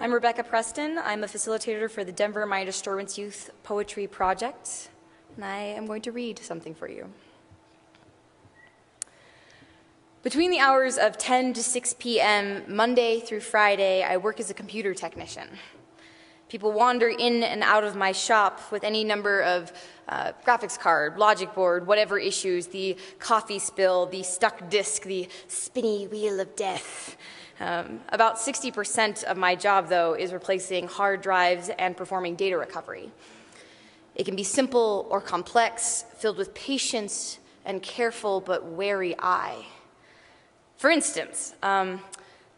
I'm Rebecca Preston. I'm a facilitator for the Denver Minor Disturbance Youth Poetry Project, and I am going to read something for you. Between the hours of 10 to 6 p.m., Monday through Friday, I work as a computer technician. People wander in and out of my shop with any number of graphics card, logic board, whatever issues, the coffee spill, the stuck disk, the spinny wheel of death. About 60% of my job, though, is replacing hard drives and performing data recovery. It can be simple or complex, filled with patience and careful but wary eye. For instance,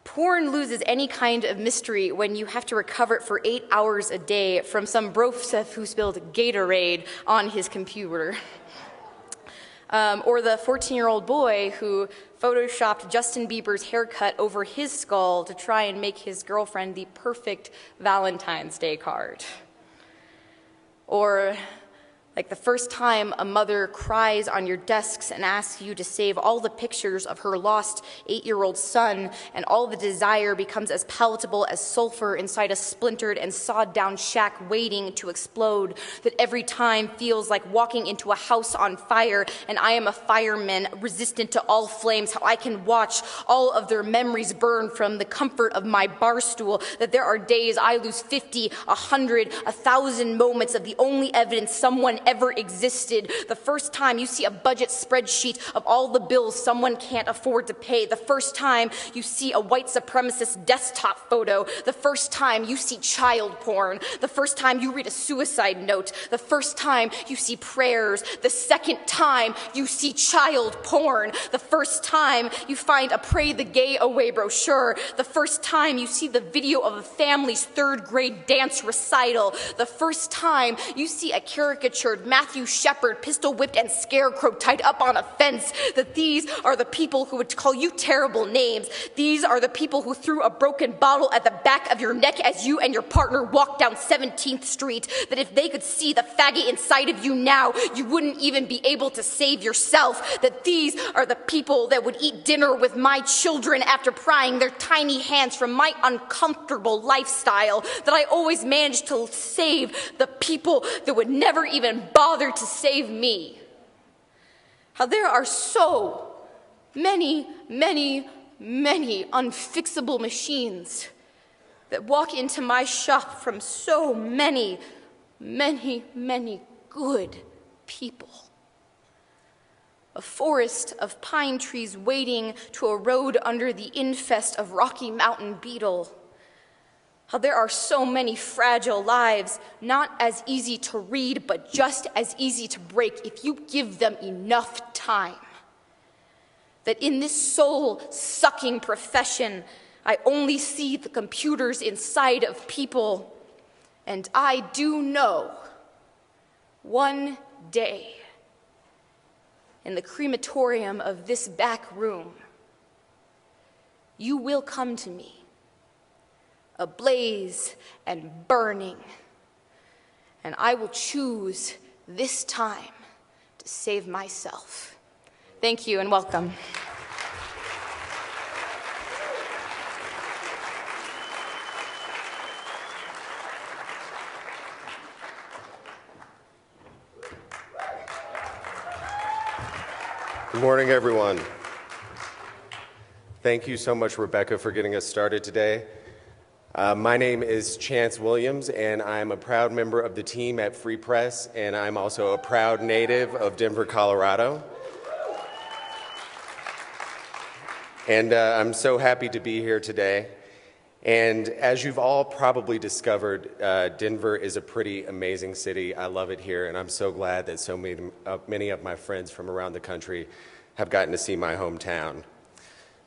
porn loses any kind of mystery when you have to recover it for 8 hours a day from some brofsef who spilled Gatorade on his computer. Or the 14-year-old boy who photoshopped Justin Bieber's haircut over his skull to try and make his girlfriend the perfect Valentine's Day card. Or like the first time a mother cries on your desks and asks you to save all the pictures of her lost 8-year-old son, and all the desire becomes as palatable as sulfur inside a splintered and sawed-down shack waiting to explode, that every time feels like walking into a house on fire, and I am a fireman resistant to all flames, how I can watch all of their memories burn from the comfort of my bar stool, that there are days I lose 50, 100, 1,000 moments of the only evidence someone ever existed. The first time you see a budget spreadsheet of all the bills someone can't afford to pay. The first time you see a white supremacist desktop photo. The first time you see child porn. The first time you read a suicide note. The first time you see prayers. The second time you see child porn. The first time you find a Pray the Gay Away brochure. The first time you see the video of a family's third-grade dance recital. The first time you see a caricatured Matthew Shepard pistol-whipped and scarecrow tied up on a fence, that these are the people who would call you terrible names. These are the people who threw a broken bottle at the back of your neck as you and your partner walked down 17th Street, that if they could see the faggot inside of you now, you wouldn't even be able to save yourself, that these are the people that would eat dinner with my children after prying their tiny hands from my uncomfortable lifestyle, that I always managed to save the people that would never even bother to save me. How there are so many unfixable machines that walk into my shop from so many good people. A forest of pine trees waiting to erode under the infest of Rocky Mountain beetle. How there are so many fragile lives, not as easy to read, but just as easy to break if you give them enough time. That in this soul-sucking profession, I only see the computers inside of people, and I do know one day, in the crematorium of this back room, you will come to me, ablaze and burning, and I will choose this time to save myself. Thank you and welcome. Good morning, everyone. Thank you so much, Rebecca, for getting us started today. My name is Chance Williams, and I'm a proud member of the team at Free Press, and I'm also a proud native of Denver, Colorado. And I'm so happy to be here today. And as you've all probably discovered, Denver is a pretty amazing city. I love it here, and I'm so glad that so many of my friends from around the country have gotten to see my hometown.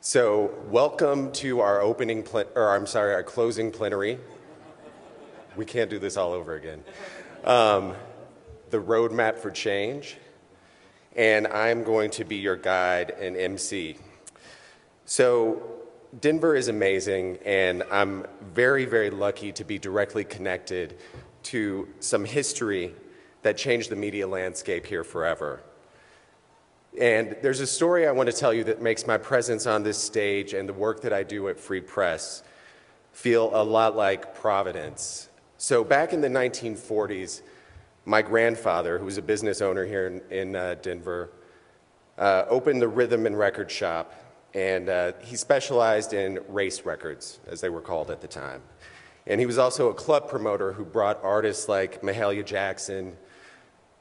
So welcome to our our closing plenary. We can't do this all over again. The Roadmap for Change. And I'm going to be your guide and emcee. So Denver is amazing, and I'm very lucky to be directly connected to some history that changed the media landscape here forever. And there's a story I want to tell you that makes my presence on this stage and the work that I do at Free Press feel a lot like Providence. So back in the 1940s, my grandfather, who was a business owner here in Denver, opened the Rhythm and Record Shop, and he specialized in race records, as they were called at the time. And he was also a club promoter who brought artists like Mahalia Jackson,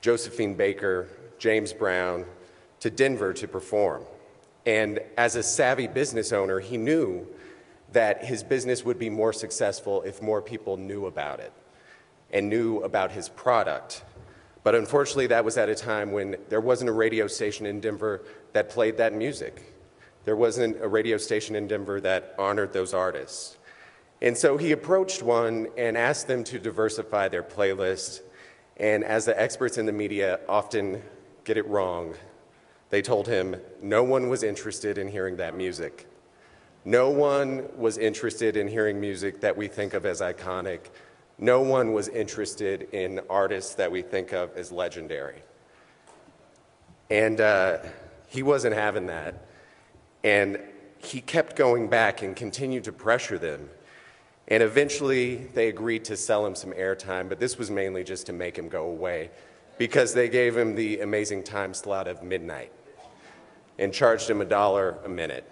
Josephine Baker, James Brown to Denver to perform. And as a savvy business owner, he knew that his business would be more successful if more people knew about it and knew about his product. But unfortunately, that was at a time when there wasn't a radio station in Denver that played that music. There wasn't a radio station in Denver that honored those artists. And so he approached one and asked them to diversify their playlist. And as the experts in the media often get it wrong, they told him no one was interested in hearing that music. No one was interested in hearing music that we think of as iconic. No one was interested in artists that we think of as legendary. And he wasn't having that. And he kept going back and continued to pressure them. And eventually, they agreed to sell him some airtime, but this was mainly just to make him go away because they gave him the amazing time slot of midnight and charged him $1 a minute.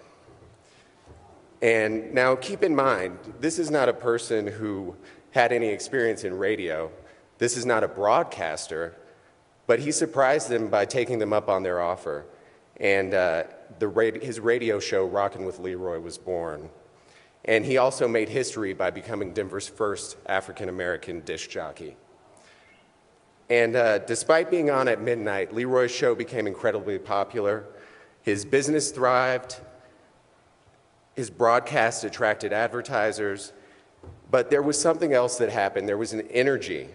And now keep in mind, this is not a person who had any experience in radio. This is not a broadcaster, but he surprised them by taking them up on their offer. And his radio show, Rockin' with Leroy, was born. And he also made history by becoming Denver's first African-American disc jockey. And despite being on at midnight, Leroy's show became incredibly popular. His business thrived. His broadcast attracted advertisers. But there was something else that happened. There was an energy.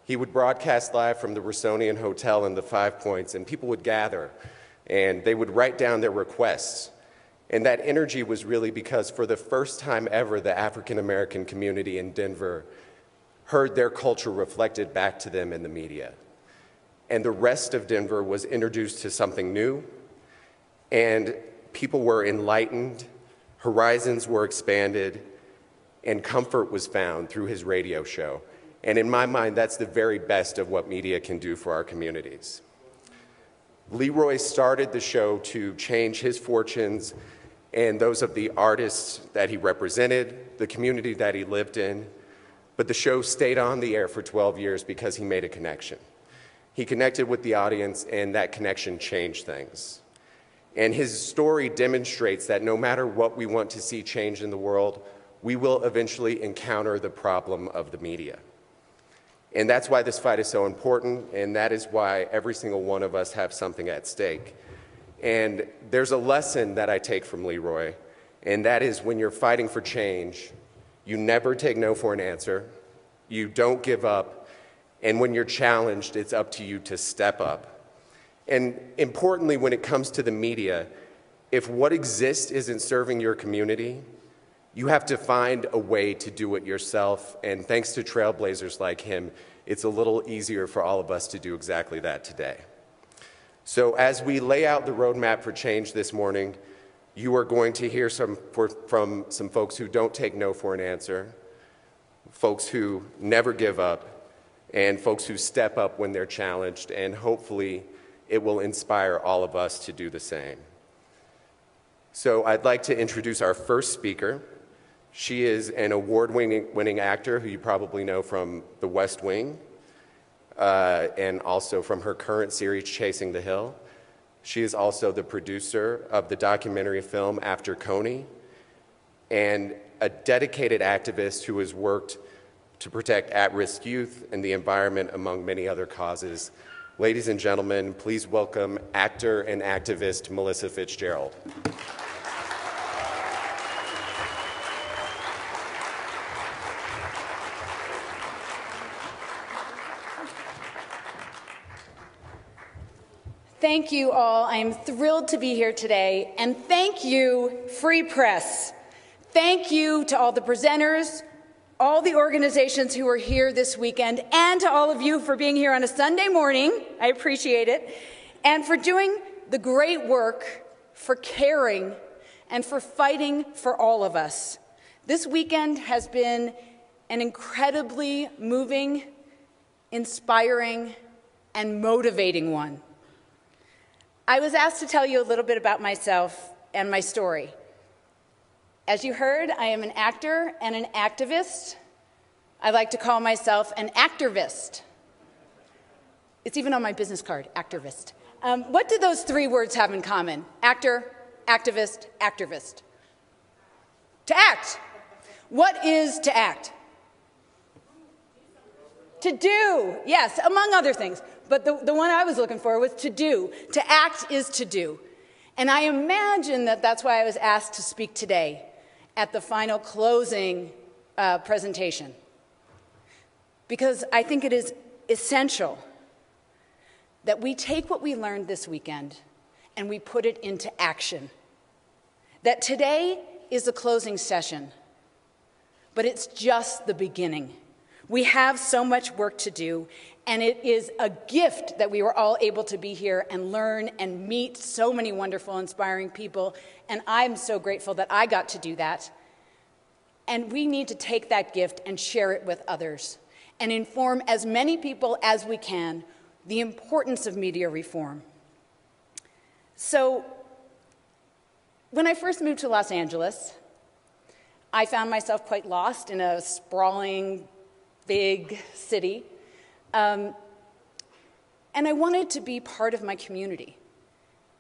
He would broadcast live from the Rossonian Hotel in the Five Points, and people would gather, and they would write down their requests. And that energy was really because for the first time ever, the African-American community in Denver heard their culture reflected back to them in the media. And the rest of Denver was introduced to something new, and people were enlightened, horizons were expanded, and comfort was found through his radio show. And in my mind, that's the very best of what media can do for our communities. Leroy started the show to change his fortunes and those of the artists that he represented, the community that he lived in. But the show stayed on the air for 12 years because he made a connection. He connected with the audience, and that connection changed things. And his story demonstrates that no matter what we want to see change in the world, we will eventually encounter the problem of the media. And that's why this fight is so important, and that is why every single one of us have something at stake. And there's a lesson that I take from Leroy, and that is when you're fighting for change, you never take no for an answer, you don't give up, and when you're challenged, it's up to you to step up. And importantly, when it comes to the media, if what exists isn't serving your community, you have to find a way to do it yourself, and thanks to trailblazers like him, it's a little easier for all of us to do exactly that today. So as we lay out the roadmap for change this morning, you are going to hear from some folks who don't take no for an answer, folks who never give up, and folks who step up when they're challenged, and hopefully it will inspire all of us to do the same. So I'd like to introduce our first speaker. She is an award-winning actor who you probably know from The West Wing, and also from her current series, Chasing the Hill. She is also the producer of the documentary film After Coney, and a dedicated activist who has worked to protect at-risk youth and the environment, among many other causes. Ladies and gentlemen, please welcome actor and activist Melissa Fitzgerald. Thank you all. I am thrilled to be here today. And thank you, Free Press. Thank you to all the presenters, all the organizations who are here this weekend, and to all of you for being here on a Sunday morning. I appreciate it. And for doing the great work, for caring, and for fighting for all of us. This weekend has been an incredibly moving, inspiring, and motivating one. I was asked to tell you a little bit about myself and my story. As you heard, I am an actor and an activist. I like to call myself an activist. It's even on my business card, activist. What do those three words have in common? Actor, activist, activist. To act. What is to act? To do, yes, among other things. But the one I was looking for was to do. To act is to do. And I imagine that that's why I was asked to speak today at the final closing presentation. Because I think it is essential that we take what we learned this weekend and we put it into action. That today is the closing session, but it's just the beginning. We have so much work to do, and it is a gift that we were all able to be here and learn and meet so many wonderful, inspiring people, and I'm so grateful that I got to do that. And we need to take that gift and share it with others and inform as many people as we can the importance of media reform. So, when I first moved to Los Angeles, I found myself quite lost in a sprawling, big city. And I wanted to be part of my community.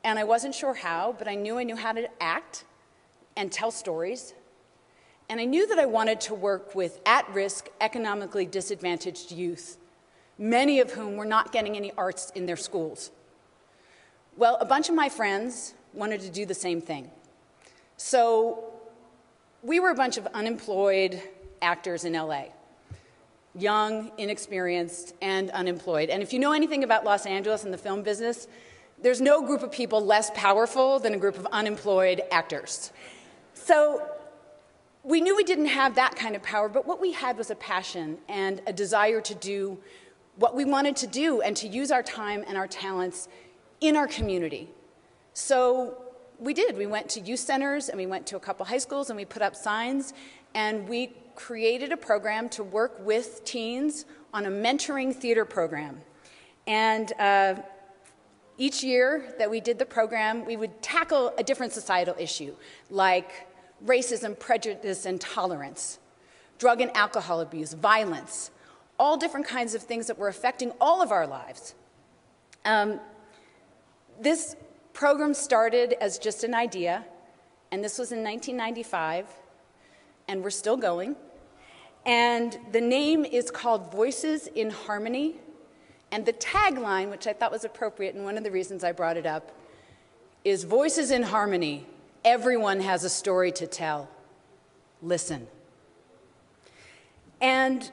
And I wasn't sure how, but I knew how to act and tell stories. And I knew that I wanted to work with at-risk, economically disadvantaged youth, many of whom were not getting any arts in their schools. Well, a bunch of my friends wanted to do the same thing. So we were a bunch of unemployed actors in LA, young, inexperienced, and unemployed. And if you know anything about Los Angeles and the film business, there's no group of people less powerful than a group of unemployed actors. So we knew we didn't have that kind of power, but what we had was a passion and a desire to do what we wanted to do and to use our time and our talents in our community. So we did. We went to youth centers and we went to a couple high schools and we put up signs and we created a program to work with teens on a mentoring theater program. And each year that we did the program, we would tackle a different societal issue, like racism, prejudice, and tolerance, drug and alcohol abuse, violence, all different kinds of things that were affecting all of our lives. This program started as just an idea, and this was in 1995, and we're still going. And the name is called Voices in Harmony, and the tagline, which I thought was appropriate, and one of the reasons I brought it up, is Voices in Harmony. Everyone has a story to tell. Listen. And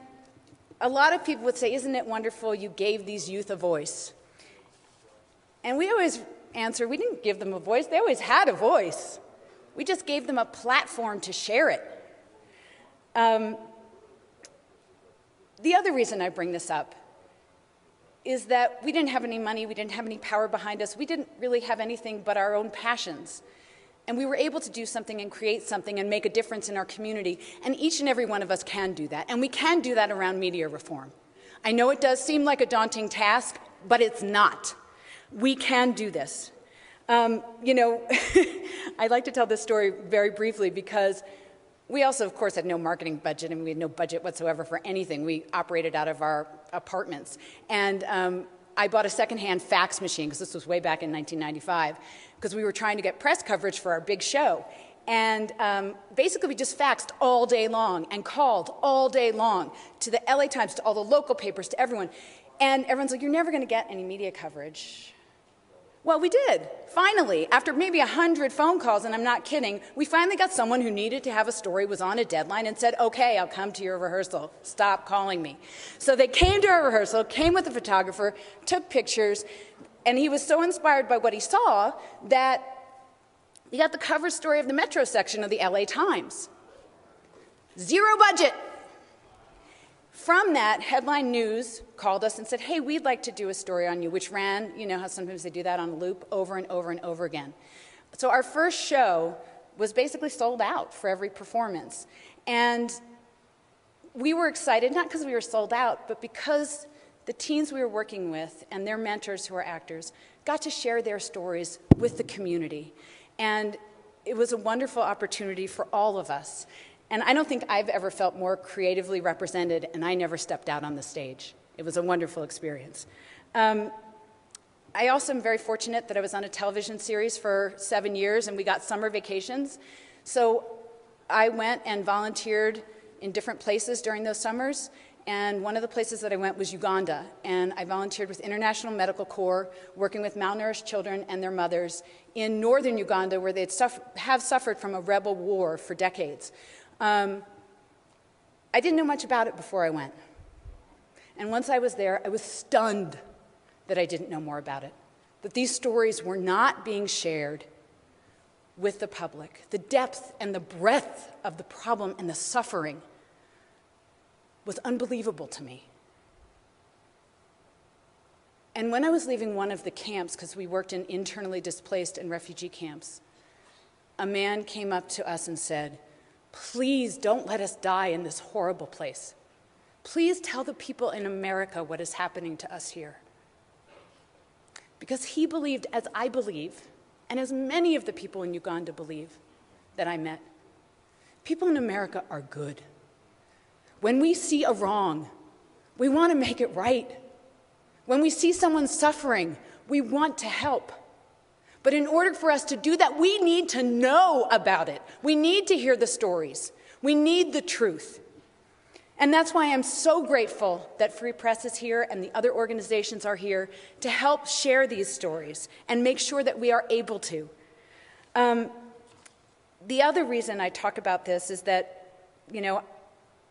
a lot of people would say, isn't it wonderful you gave these youth a voice? And we always answer, we didn't give them a voice. They always had a voice. We just gave them a platform to share it. The other reason I bring this up is that we didn't have any money, we didn't have any power behind us, we didn't really have anything but our own passions. And we were able to do something and create something and make a difference in our community. And each and every one of us can do that. And we can do that around media reform. I know it does seem like a daunting task, but it's not. We can do this. You know, I'd like to tell this story very briefly because we also, of course, had no marketing budget, and we had no budget whatsoever for anything. We operated out of our apartments. And I bought a secondhand fax machine, because this was way back in 1995, because we were trying to get press coverage for our big show. And basically, we just faxed all day long and called all day long to the LA Times, to all the local papers, to everyone. And everyone's like, you're never going to get any media coverage. Well, we did. Finally, after maybe 100 phone calls, and I'm not kidding, we finally got someone who needed to have a story, was on a deadline, and said, okay, I'll come to your rehearsal. Stop calling me. So they came to our rehearsal, came with a photographer, took pictures, and he was so inspired by what he saw that he got the cover story of the Metro section of the LA Times. Zero budget. From that, Headline News called us and said, hey, we'd like to do a story on you, which ran, you know how sometimes they do that on a loop, over and over and over again. So our first show was basically sold out for every performance. And we were excited, not because we were sold out, but because the teens we were working with and their mentors who are actors got to share their stories with the community. And it was a wonderful opportunity for all of us. And I don't think I've ever felt more creatively represented, and I never stepped out on the stage. It was a wonderful experience. I also am very fortunate that I was on a television series for 7 years, and we got summer vacations. So I went and volunteered in different places during those summers, and one of the places that I went was Uganda, and I volunteered with International Medical Corps, working with malnourished children and their mothers in northern Uganda, where they have suffered from a rebel war for decades. I didn't know much about it before I went, and once I was there, I was stunned that I didn't know more about it, that these stories were not being shared with the public. The depth and the breadth of the problem and the suffering was unbelievable to me. And when I was leaving one of the camps, because we worked in internally displaced and refugee camps, a man came up to us and said, "Please don't let us die in this horrible place. Please tell the people in America what is happening to us here." Because he believed, as I believe, and as many of the people in Uganda believe that I met, people in America are good. When we see a wrong, we want to make it right. When we see someone suffering, we want to help. But in order for us to do that, we need to know about it. We need to hear the stories. We need the truth. And that's why I'm so grateful that Free Press is here and the other organizations are here to help share these stories and make sure that we are able to. The other reason I talk about this is that,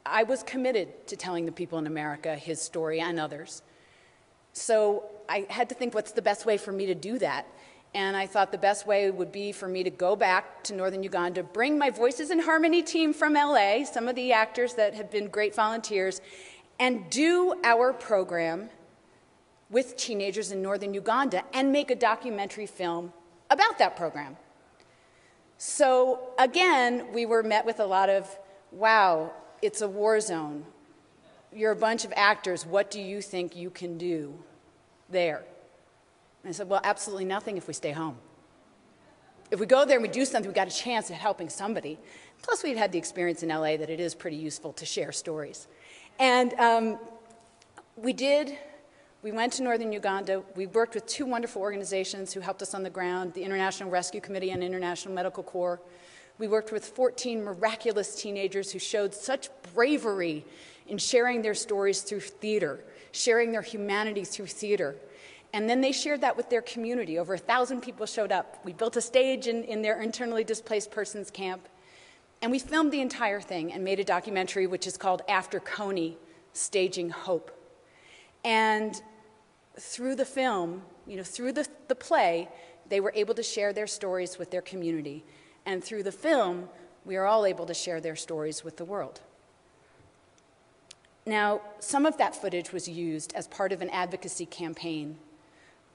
I was committed to telling the people in America his story and others. So I had to think, what's the best way for me to do that? And I thought the best way would be for me to go back to northern Uganda, bring my Voices in Harmony team from LA, some of the actors that have been great volunteers, and do our program with teenagers in northern Uganda and make a documentary film about that program. So again, we were met with a lot of, wow, it's a war zone. You're a bunch of actors. What do you think you can do there? And I said, well, absolutely nothing if we stay home. If we go there and we do something, we got a chance at helping somebody. Plus, we'd had the experience in LA that it is pretty useful to share stories. And we did. We went to northern Uganda. We worked with two wonderful organizations who helped us on the ground, the International Rescue Committee and International Medical Corps. We worked with 14 miraculous teenagers who showed such bravery in sharing their stories through theater, sharing their humanity through theater. And then they shared that with their community. Over 1,000 people showed up. We built a stage in their internally displaced persons camp. And we filmed the entire thing and made a documentary which is called After Coney, Staging Hope. And through the film, through the play, they were able to share their stories with their community. And through the film, we are all able to share their stories with the world. Now, some of that footage was used as part of an advocacy campaign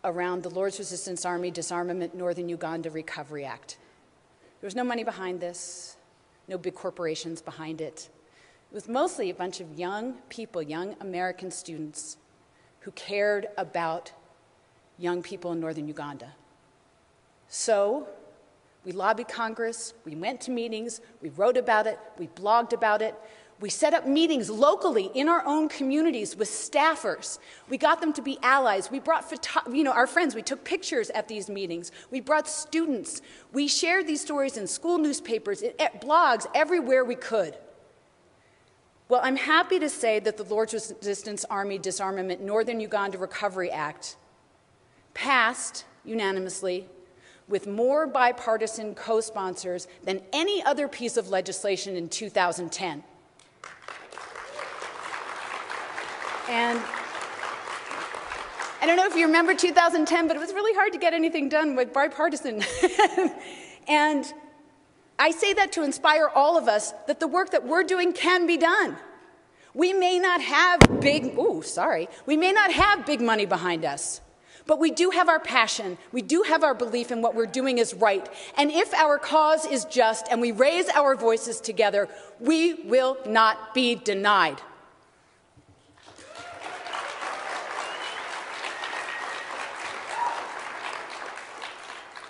around the Lord's Resistance Army Disarmament Northern Uganda Recovery Act. There was no money behind this, no big corporations behind it. It was mostly a bunch of young people, young American students who cared about young people in northern Uganda. So we lobbied Congress, we went to meetings, we wrote about it, we blogged about it. We set up meetings locally in our own communities with staffers. We got them to be allies. We brought our friends. We took pictures at these meetings. We brought students. We shared these stories in school newspapers, at blogs, everywhere we could. Well, I'm happy to say that the Lord's Resistance Army Disarmament Northern Uganda Recovery Act passed unanimously with more bipartisan co-sponsors than any other piece of legislation in 2010. And I don't know if you remember 2010, but it was really hard to get anything done with bipartisan. And I say that to inspire all of us that the work that we're doing can be done. We may not have big money behind us, But we do have our passion. We do have our belief in what we're doing is right. And if our cause is just and we raise our voices together, we will not be denied.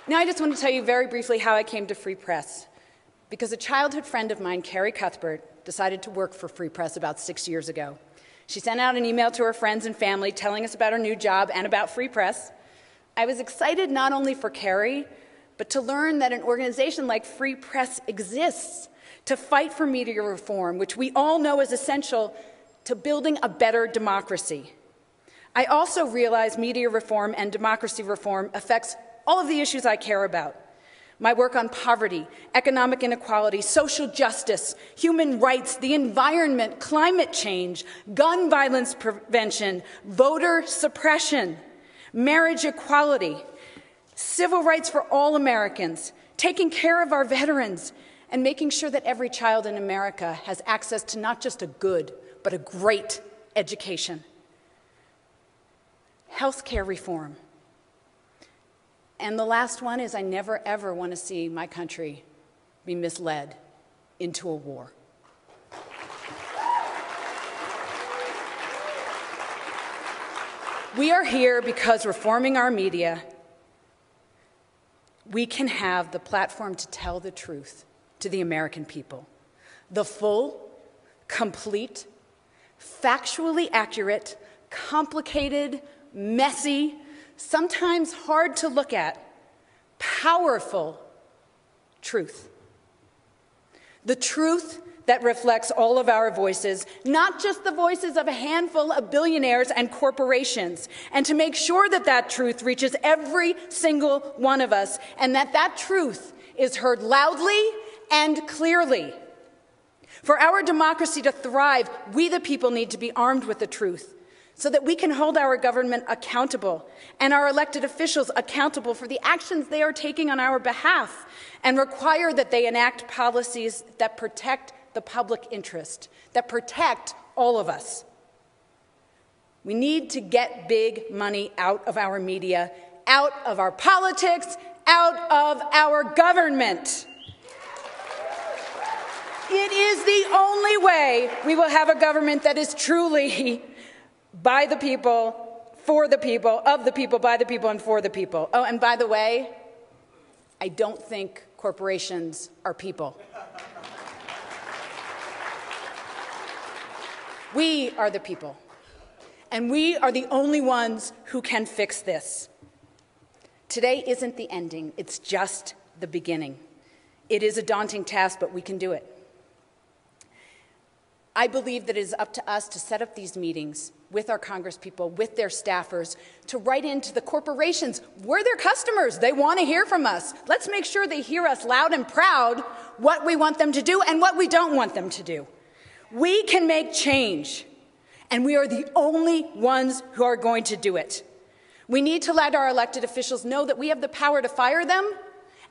Now I just want to tell you very briefly how I came to Free Press. Because a childhood friend of mine, Carrie Cuthbert, decided to work for Free Press about 6 years ago. She sent out an email to her friends and family telling us about her new job and about Free Press. I was excited not only for Carrie, but to learn that an organization like Free Press exists to fight for media reform, which we all know is essential to building a better democracy. I also realize media reform and democracy reform affects all of the issues I care about. My work on poverty, economic inequality, social justice, human rights, the environment, climate change, gun violence prevention, voter suppression, marriage equality, civil rights for all Americans, taking care of our veterans, and making sure that every child in America has access to not just a good, but a great education. Healthcare reform. And the last one is I never, ever want to see my country be misled into a war. We are here because reforming our media, we can have the platform to tell the truth to the American people. The full, complete, factually accurate, complicated, messy, sometimes hard to look at, powerful truth. The truth that reflects all of our voices, not just the voices of a handful of billionaires and corporations, and to make sure that that truth reaches every single one of us, and that that truth is heard loudly and clearly. For our democracy to thrive, we the people need to be armed with the truth, so that we can hold our government accountable and our elected officials accountable for the actions they are taking on our behalf, and require that they enact policies that protect the public interest, that protect all of us. We need to get big money out of our media, out of our politics, out of our government. It is the only way we will have a government that is truly by the people, for the people, of the people, by the people, and for the people. Oh, and by the way, I don't think corporations are people. We are the people, and we are the only ones who can fix this. Today isn't the ending, it's just the beginning. It is a daunting task, but we can do it. I believe that it is up to us to set up these meetings with our congresspeople, with their staffers, to write into the corporations. We're their customers. They want to hear from us. Let's make sure they hear us loud and proud what we want them to do and what we don't want them to do. We can make change, and we are the only ones who are going to do it. We need to let our elected officials know that we have the power to fire them,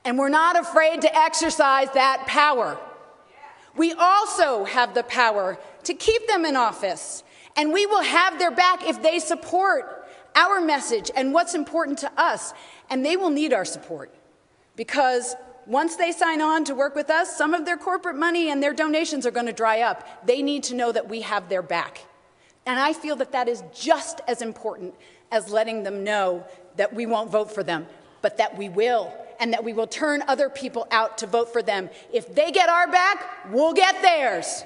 and we're not afraid to exercise that power. We also have the power to keep them in office, and we will have their back if they support our message and what's important to us, and they will need our support, because once they sign on to work with us, some of their corporate money and their donations are going to dry up. They need to know that we have their back, and I feel that that is just as important as letting them know that we won't vote for them, but that we will, and that we will turn other people out to vote for them. If they get our back, we'll get theirs.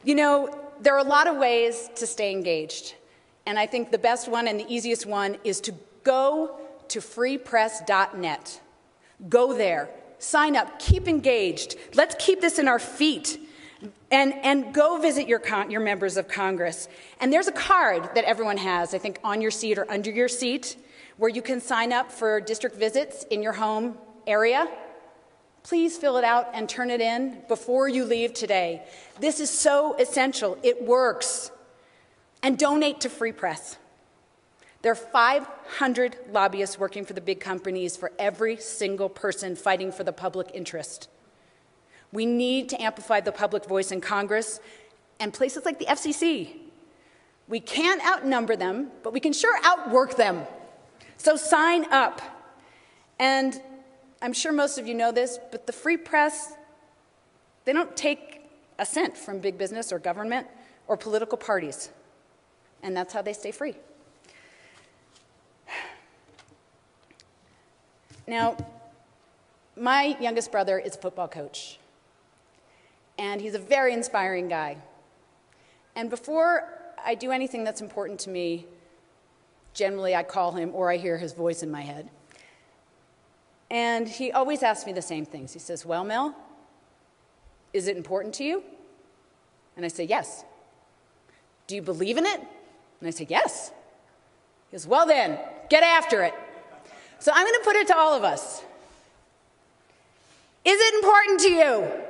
You know, there are a lot of ways to stay engaged, and I think the best one and the easiest one is to go to freepress.net. Go there, sign up, keep engaged. Let's keep this in our feet. And go visit your members of Congress. And there's a card that everyone has, I think, on your seat or under your seat, where you can sign up for district visits in your home area. Please fill it out and turn it in before you leave today. This is so essential. It works. And donate to Free Press. There are 500 lobbyists working for the big companies for every single person fighting for the public interest. We need to amplify the public voice in Congress and places like the FCC We can't outnumber them, but we can sure outwork them. So sign up. And I'm sure most of you know this, but the free press, they don't take a cent from big business or government or political parties. And that's how they stay free. Now, my youngest brother is a football coach, and he's a very inspiring guy. And before I do anything that's important to me, generally I call him or I hear his voice in my head. And he always asks me the same things. He says, well, Mel, is it important to you? And I say, yes. Do you believe in it? And I say, yes. He goes, well then, get after it. So I'm going to put it to all of us. Is it important to you? Yes.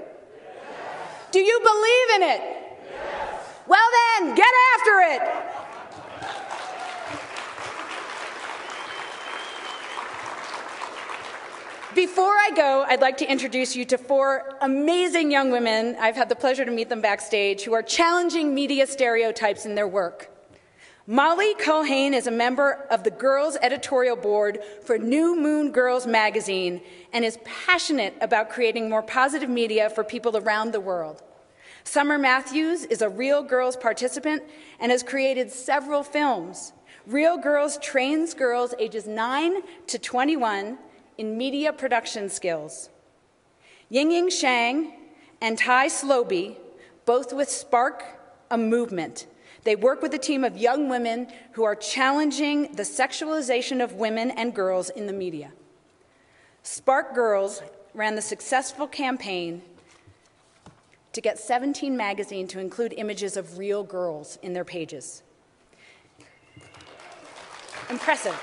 Do you believe in it? Yes. Well then, get after it. Before I go, I'd like to introduce you to 4 amazing young women. I've had the pleasure to meet them backstage, who are challenging media stereotypes in their work. Molly Culhane is a member of the Girls Editorial Board for New Moon Girls magazine and is passionate about creating more positive media for people around the world. Summer Matthews is a Real Girls participant and has created several films. Real Girls trains girls ages 9 to 21 in media production skills. Yingying Shang and Tai Sloby, both with Spark, a movement. They work with a team of young women who are challenging the sexualization of women and girls in the media. Spark Girls ran the successful campaign to get 17 magazine to include images of real girls in their pages. Impressive.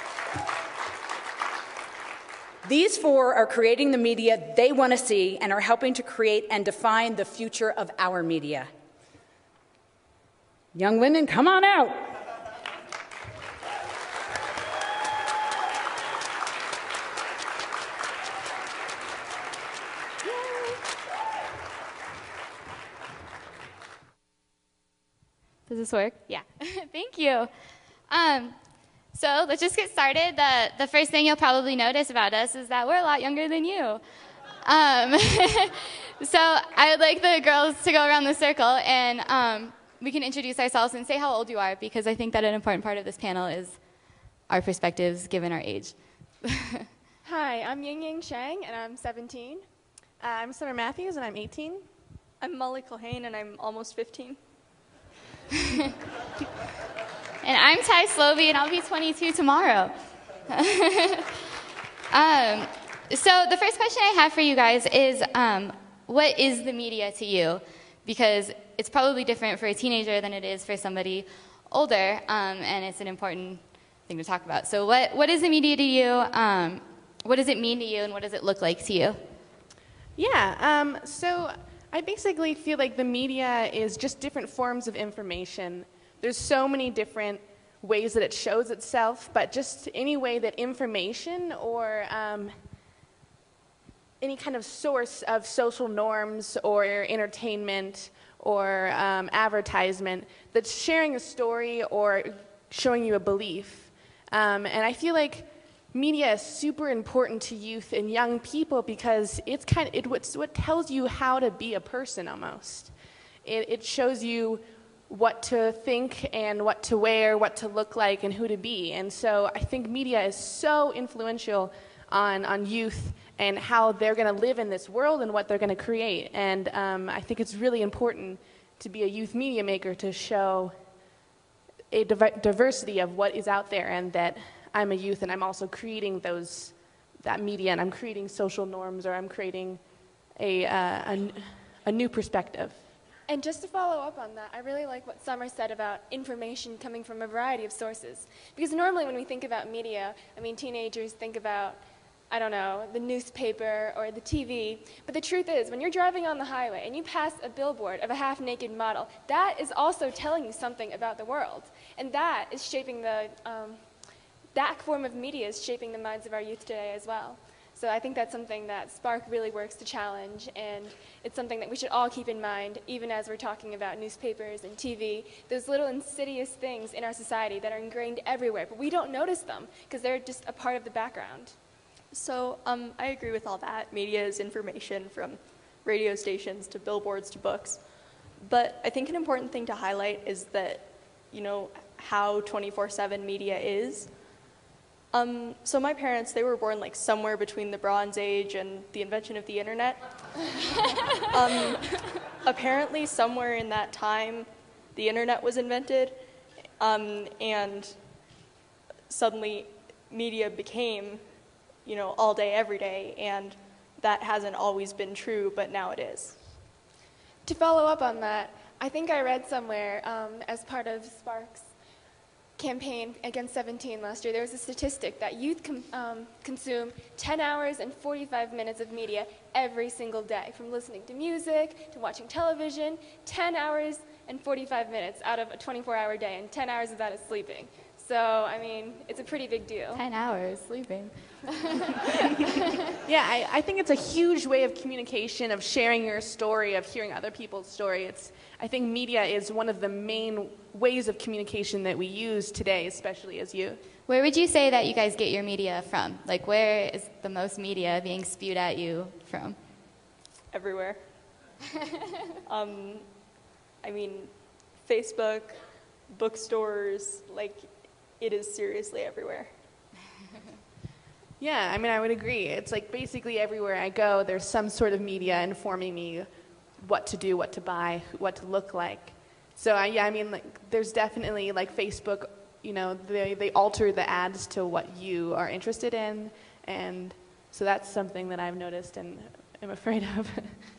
These 4 are creating the media they want to see and are helping to create and define the future of our media. Young women, come on out. Does this work? Yeah. Thank you. So let's just get started. The first thing you'll probably notice about us is that we're a lot younger than you. So I would like the girls to go around the circle and we can introduce ourselves and say how old you are, because I think that an important part of this panel is our perspectives given our age. Hi, I'm Yingying Shang and I'm 17. I'm Summer Matthews and I'm 18. I'm Molly Culhane and I'm almost 15. And I'm Tai Sloby, and I'll be 22 tomorrow. So the first question I have for you guys is, what is the media to you? Because it's probably different for a teenager than it is for somebody older, and it's an important thing to talk about. So what is the media to you? What does it mean to you, and what does it look like to you? Yeah, so I basically feel like the media is just different forms of information. There's so many different ways that it shows itself, but just any way that information or any kind of source of social norms or entertainment or advertisement that's sharing a story or showing you a belief. And I feel like media is super important to youth and young people because it's what tells you how to be a person almost. It shows you what to think and what to wear, what to look like, and who to be. And so I think media is so influential on youth and how they're going to live in this world and what they're going to create. And I think it's really important to be a youth media maker to show a diversity of what is out there, and that I'm a youth and I'm also creating that media, and I'm creating social norms, or I'm creating a new perspective. And just to follow up on that, I really like what Summer said about information coming from a variety of sources. Because normally when we think about media, I mean, teenagers think about, I don't know, the newspaper or the TV. But the truth is, when you're driving on the highway and you pass a billboard of a half-naked model, that is also telling you something about the world. And that is shaping that form of media is shaping the minds of our youth today as well. So I think that's something that Spark really works to challenge, and it's something that we should all keep in mind, even as we're talking about newspapers and TV. Those little insidious things in our society that are ingrained everywhere, but we don't notice them because they're just a part of the background. So I agree with all that. Media is information, from radio stations to billboards to books. But I think an important thing to highlight is that, how 24/7 media is. So my parents, they were born like somewhere between the Bronze Age and the invention of the internet. Apparently somewhere in that time, the internet was invented, and suddenly media became, all day, every day, and that hasn't always been true, but now it is. To follow up on that, I think I read somewhere as part of Spark's campaign against 17 last year, there was a statistic that youth consume 10 hours and 45 minutes of media every single day, from listening to music to watching television. 10 hours and 45 minutes out of a 24-hour day, and 10 hours of that is sleeping. So, I mean, it's a pretty big deal. 10 hours sleeping. Yeah, I think it's a huge way of communication, of sharing your story, of hearing other people's story. I think media is one of the main ways of communication that we use today, especially as youth. Where would you say that you guys get your media from? Like, where is the most media being spewed at you from? Everywhere. Facebook, bookstores, it is seriously everywhere. Yeah, I would agree. It's like basically everywhere I go, there's some sort of media informing me what to do, what to buy, what to look like. So there's definitely Facebook, they alter the ads to what you are interested in, and so that's something that I've noticed and am afraid of.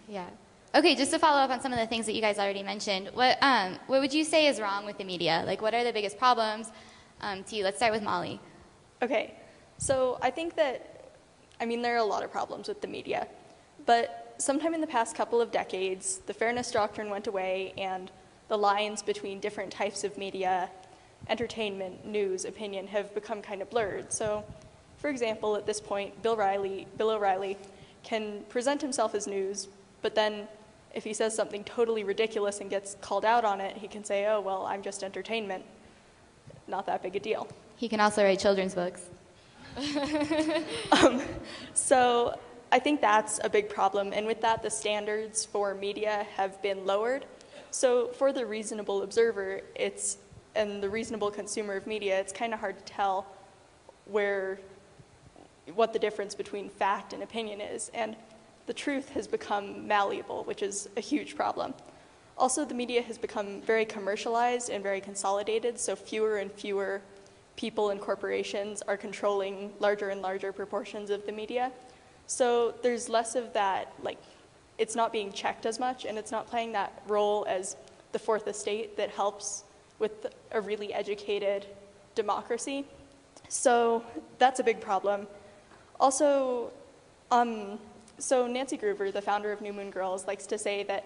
Yeah. Okay, just to follow up on some of the things that you guys already mentioned, what would you say is wrong with the media? What are the biggest problems? To you, let's start with Molly. Okay, so I think that, there are a lot of problems with the media, but sometime in the past couple of decades, the fairness doctrine went away, and the lines between different types of media, entertainment, news, opinion, have become kind of blurred. So, for example, at this point, Bill O'Reilly can present himself as news, but then if he says something totally ridiculous and gets called out on it, he can say, oh, well, I'm just entertainment. Not that big a deal. He can also write children's books. So I think that's a big problem, and with that, the standards for media have been lowered. So for the reasonable observer, and the reasonable consumer of media, it's kind of hard to tell what the difference between fact and opinion is, and the truth has become malleable, which is a huge problem. Also, the media has become very commercialized and very consolidated, so fewer and fewer people and corporations are controlling larger and larger proportions of the media. So there's less of that, it's not being checked as much, and it's not playing that role as the fourth estate that helps with a really educated democracy. So that's a big problem. Also, so Nancy Groover, the founder of New Moon Girls, likes to say that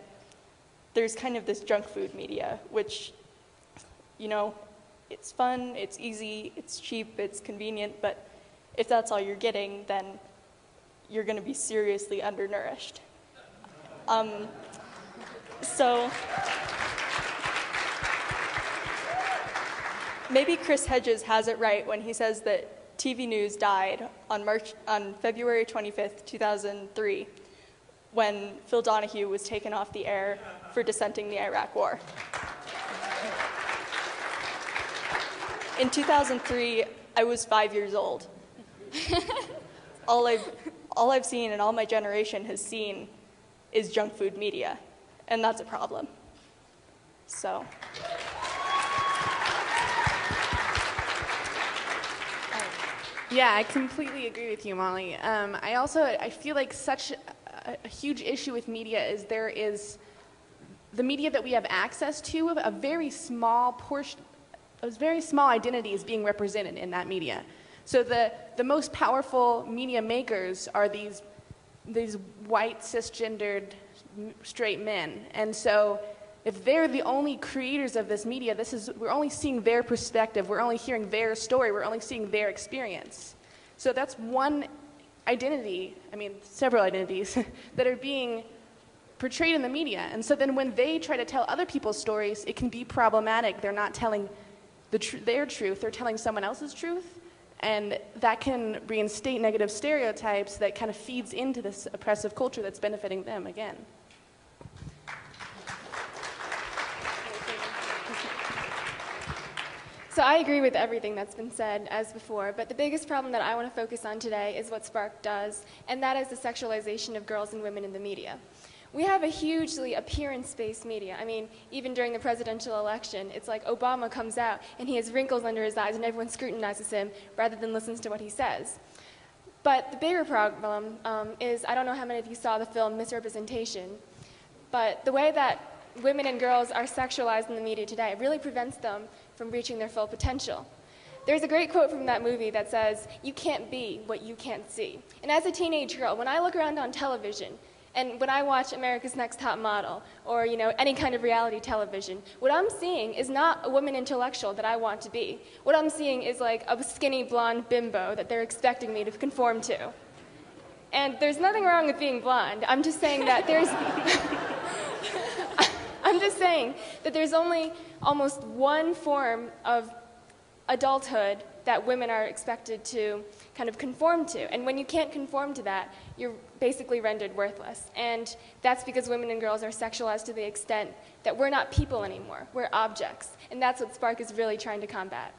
there's kind of this junk food media, which, it's fun, it's easy, it's cheap, it's convenient, but if that's all you're getting, then you're going to be seriously undernourished. So maybe Chris Hedges has it right when he says that TV news died on February 25th, 2003, when Phil Donahue was taken off the air for dissenting the Iraq War. In 2003, I was 5 years old. All I've seen and all my generation has seen is junk food media, and that's a problem. So. Yeah, I completely agree with you, Molly. I feel like such a huge issue with media is there is the media that we have access to, a very small portion, a very small identity is being represented in that media. So the most powerful media makers are these white, cisgendered, straight men. And so if they're the only creators of this media, we're only seeing their perspective, we're only hearing their story, we're only seeing their experience. So that's one identity, several identities, that are being portrayed in the media. And so then when they try to tell other people's stories, it can be problematic. They're not telling their truth, they're telling someone else's truth. And that can reinstate negative stereotypes that kind of feeds into this oppressive culture that's benefiting them again. So I agree with everything that's been said as before, but the biggest problem that I want to focus on today is what Spark does, and that is the sexualization of girls and women in the media. We have a hugely appearance-based media. Even during the presidential election, it's like Obama comes out and he has wrinkles under his eyes and everyone scrutinizes him rather than listens to what he says. But the bigger problem is, I don't know how many of you saw the film Misrepresentation, but the way that women and girls are sexualized in the media today really prevents them from reaching their full potential. There's a great quote from that movie that says, "You can't be what you can't see." And as a teenage girl, when I look around on television, and when I watch America's Next Top Model, or any kind of reality television, what I'm seeing is not a woman intellectual that I want to be. What I'm seeing is like a skinny blonde bimbo that they're expecting me to conform to. And there's nothing wrong with being blonde. I'm just saying that there's only almost one form of adulthood that women are expected to kind of conform to. And when you can't conform to that, you're basically rendered worthless. And that's because women and girls are sexualized to the extent that we're not people anymore. We're objects. And that's what Spark is really trying to combat.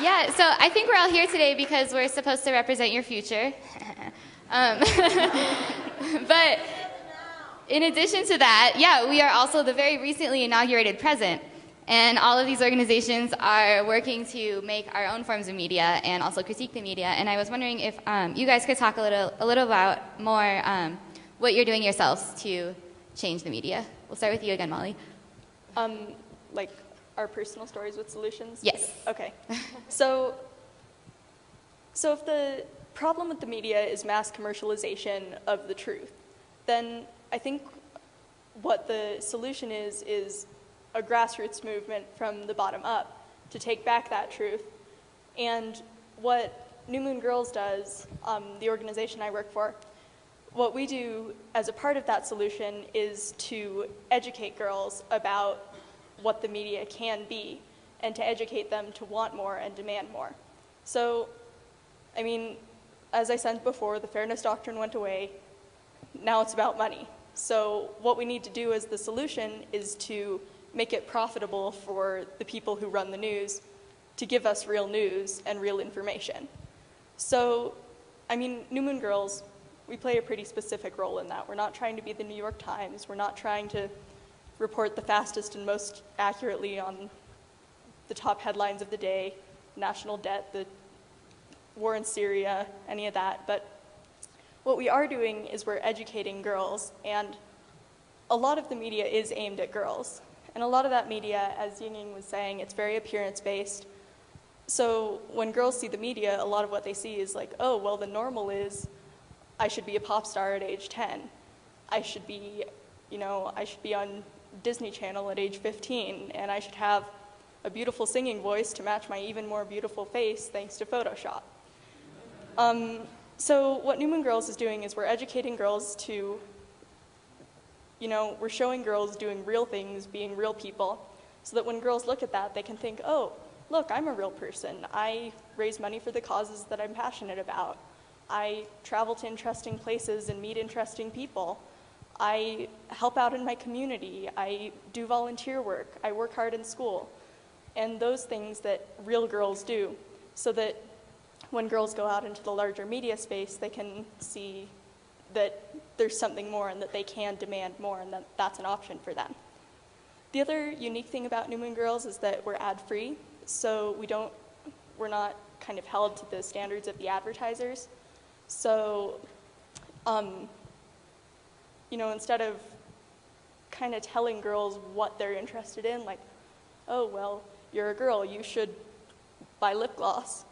Yeah, so I think we're all here today because we're supposed to represent your future. But in addition to that, yeah, we are also the very recently inaugurated present. And all of these organizations are working to make our own forms of media and also critique the media. And I was wondering if you guys could talk a little about more what you're doing yourselves to change the media. We'll start with you again, Molly. Like our personal stories with solutions? Yes. Okay. So if the problem with the media is mass commercialization of the truth, then I think what the solution is a grassroots movement from the bottom up to take back that truth. And what New Moon Girls does, the organization I work for, what we do as a part of that solution is to educate girls about what the media can be and to educate them to want more and demand more. So, as I said before, the fairness doctrine went away. Now it's about money. So what we need to do as the solution is to make it profitable for the people who run the news to give us real news and real information. So, New Moon Girls, we play a pretty specific role in that. We're not trying to be the New York Times. We're not trying to report the fastest and most accurately on the top headlines of the day, national debt, the war in Syria, any of that. But what we are doing is we're educating girls, and a lot of the media is aimed at girls. And a lot of that media, as Ying was saying, it's very appearance-based. So when girls see the media, a lot of what they see is like, oh, well, the normal is I should be a pop star at age 10. I should be on Disney Channel at age 15, and I should have a beautiful singing voice to match my even more beautiful face thanks to Photoshop. So what New Moon Girls is doing is we're educating girls to, we're showing girls doing real things, being real people, so that when girls look at that, they can think, oh, look, I'm a real person. I raise money for the causes that I'm passionate about. I travel to interesting places and meet interesting people. I help out in my community. I do volunteer work. I work hard in school. And those things that real girls do, so that when girls go out into the larger media space, they can see that there's something more and that they can demand more and that that's an option for them. The other unique thing about New Moon Girls is that we're ad-free, so we're not kind of held to the standards of the advertisers. So, instead of kind of telling girls what they're interested in, like, oh, well, you're a girl, you should buy lip gloss.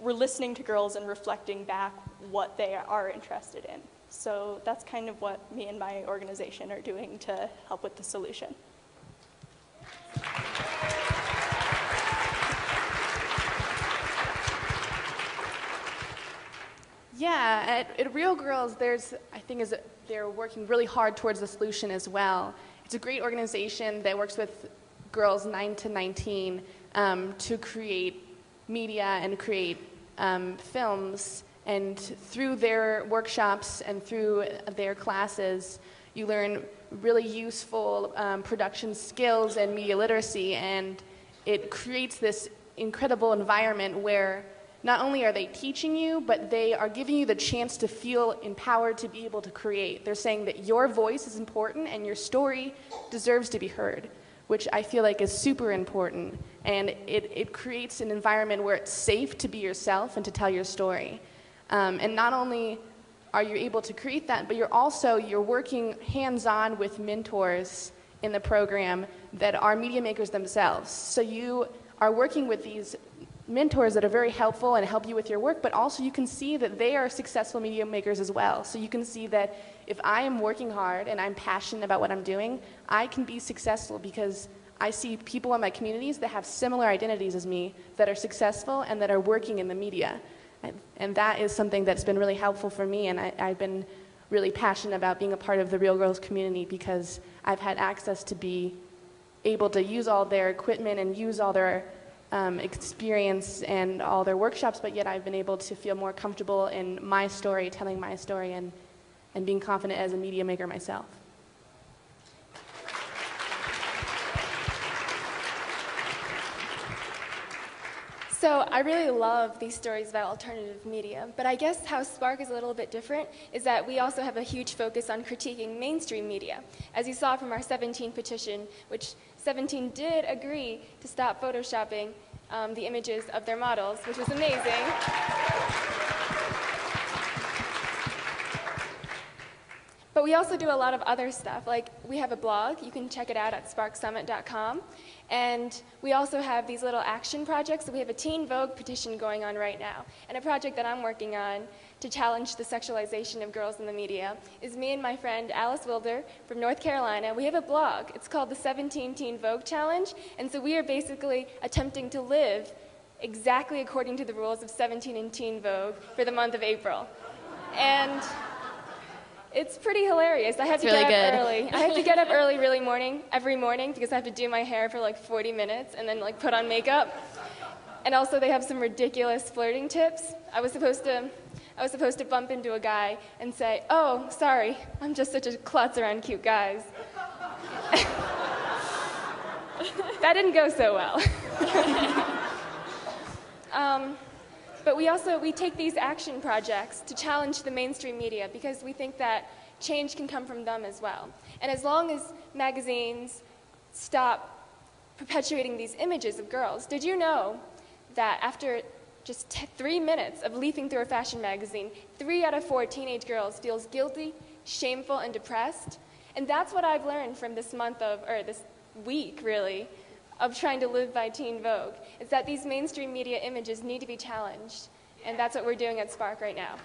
We're listening to girls and reflecting back what they are interested in. So that's kind of what me and my organization are doing to help with the solution. Yeah, at Real Girls, they're working really hard towards the solution as well. It's a great organization that works with girls 9 to 19 to create media and create films. And through their workshops and through their classes, you learn really useful production skills and media literacy. And it creates this incredible environment where not only are they teaching you, but they are giving you the chance to feel empowered to be able to create. They're saying that your voice is important and your story deserves to be heard, which I feel like is super important. And it creates an environment where it's safe to be yourself and to tell your story. And not only are you able to create that, but you're working hands-on with mentors in the program that are media makers themselves. So you are working with these mentors that are very helpful and help you with your work, but also you can see that they are successful media makers as well. So you can see that if I am working hard and I'm passionate about what I'm doing, I can be successful because I see people in my communities that have similar identities as me that are successful and that are working in the media. And that is something that's been really helpful for me, and I've been really passionate about being a part of the Real Girls community because I've had access to be able to use all their equipment and use all their experience and all their workshops, but yet I've been able to feel more comfortable in my story, telling my story, and being confident as a media maker myself. So I really love these stories about alternative media, but I guess how Spark is a little bit different is that we also have a huge focus on critiquing mainstream media. As you saw from our 17 petition, which 17 did agree to stop photoshopping the images of their models, which was amazing. But we also do a lot of other stuff. Like, we have a blog. You can check it out at sparksummit.com. And we also have these little action projects. So we have a Teen Vogue petition going on right now. And a project that I'm working on to challenge the sexualization of girls in the media is me and my friend Alice Wilder from North Carolina. We have a blog. It's called the 17 Teen Vogue Challenge. And so we are basically attempting to live exactly according to the rules of 17 and Teen Vogue for the month of April. And it's pretty hilarious. I have to get up early. I have to get up early every morning because I have to do my hair for like 40 minutes and then like put on makeup. And also they have some ridiculous flirting tips. I was supposed to bump into a guy and say, "Oh, sorry, I'm just such a klutz around cute guys." That didn't go so well. But we take these action projects to challenge the mainstream media because we think that change can come from them as well. And as long as magazines stop perpetuating these images of girls, did you know that after just 3 minutes of leafing through a fashion magazine, 3 out of 4 teenage girls feels guilty, shameful, and depressed? And that's what I've learned from this week, really, of trying to live by Teen Vogue, is that these mainstream media images need to be challenged. And that's what we're doing at Spark right now.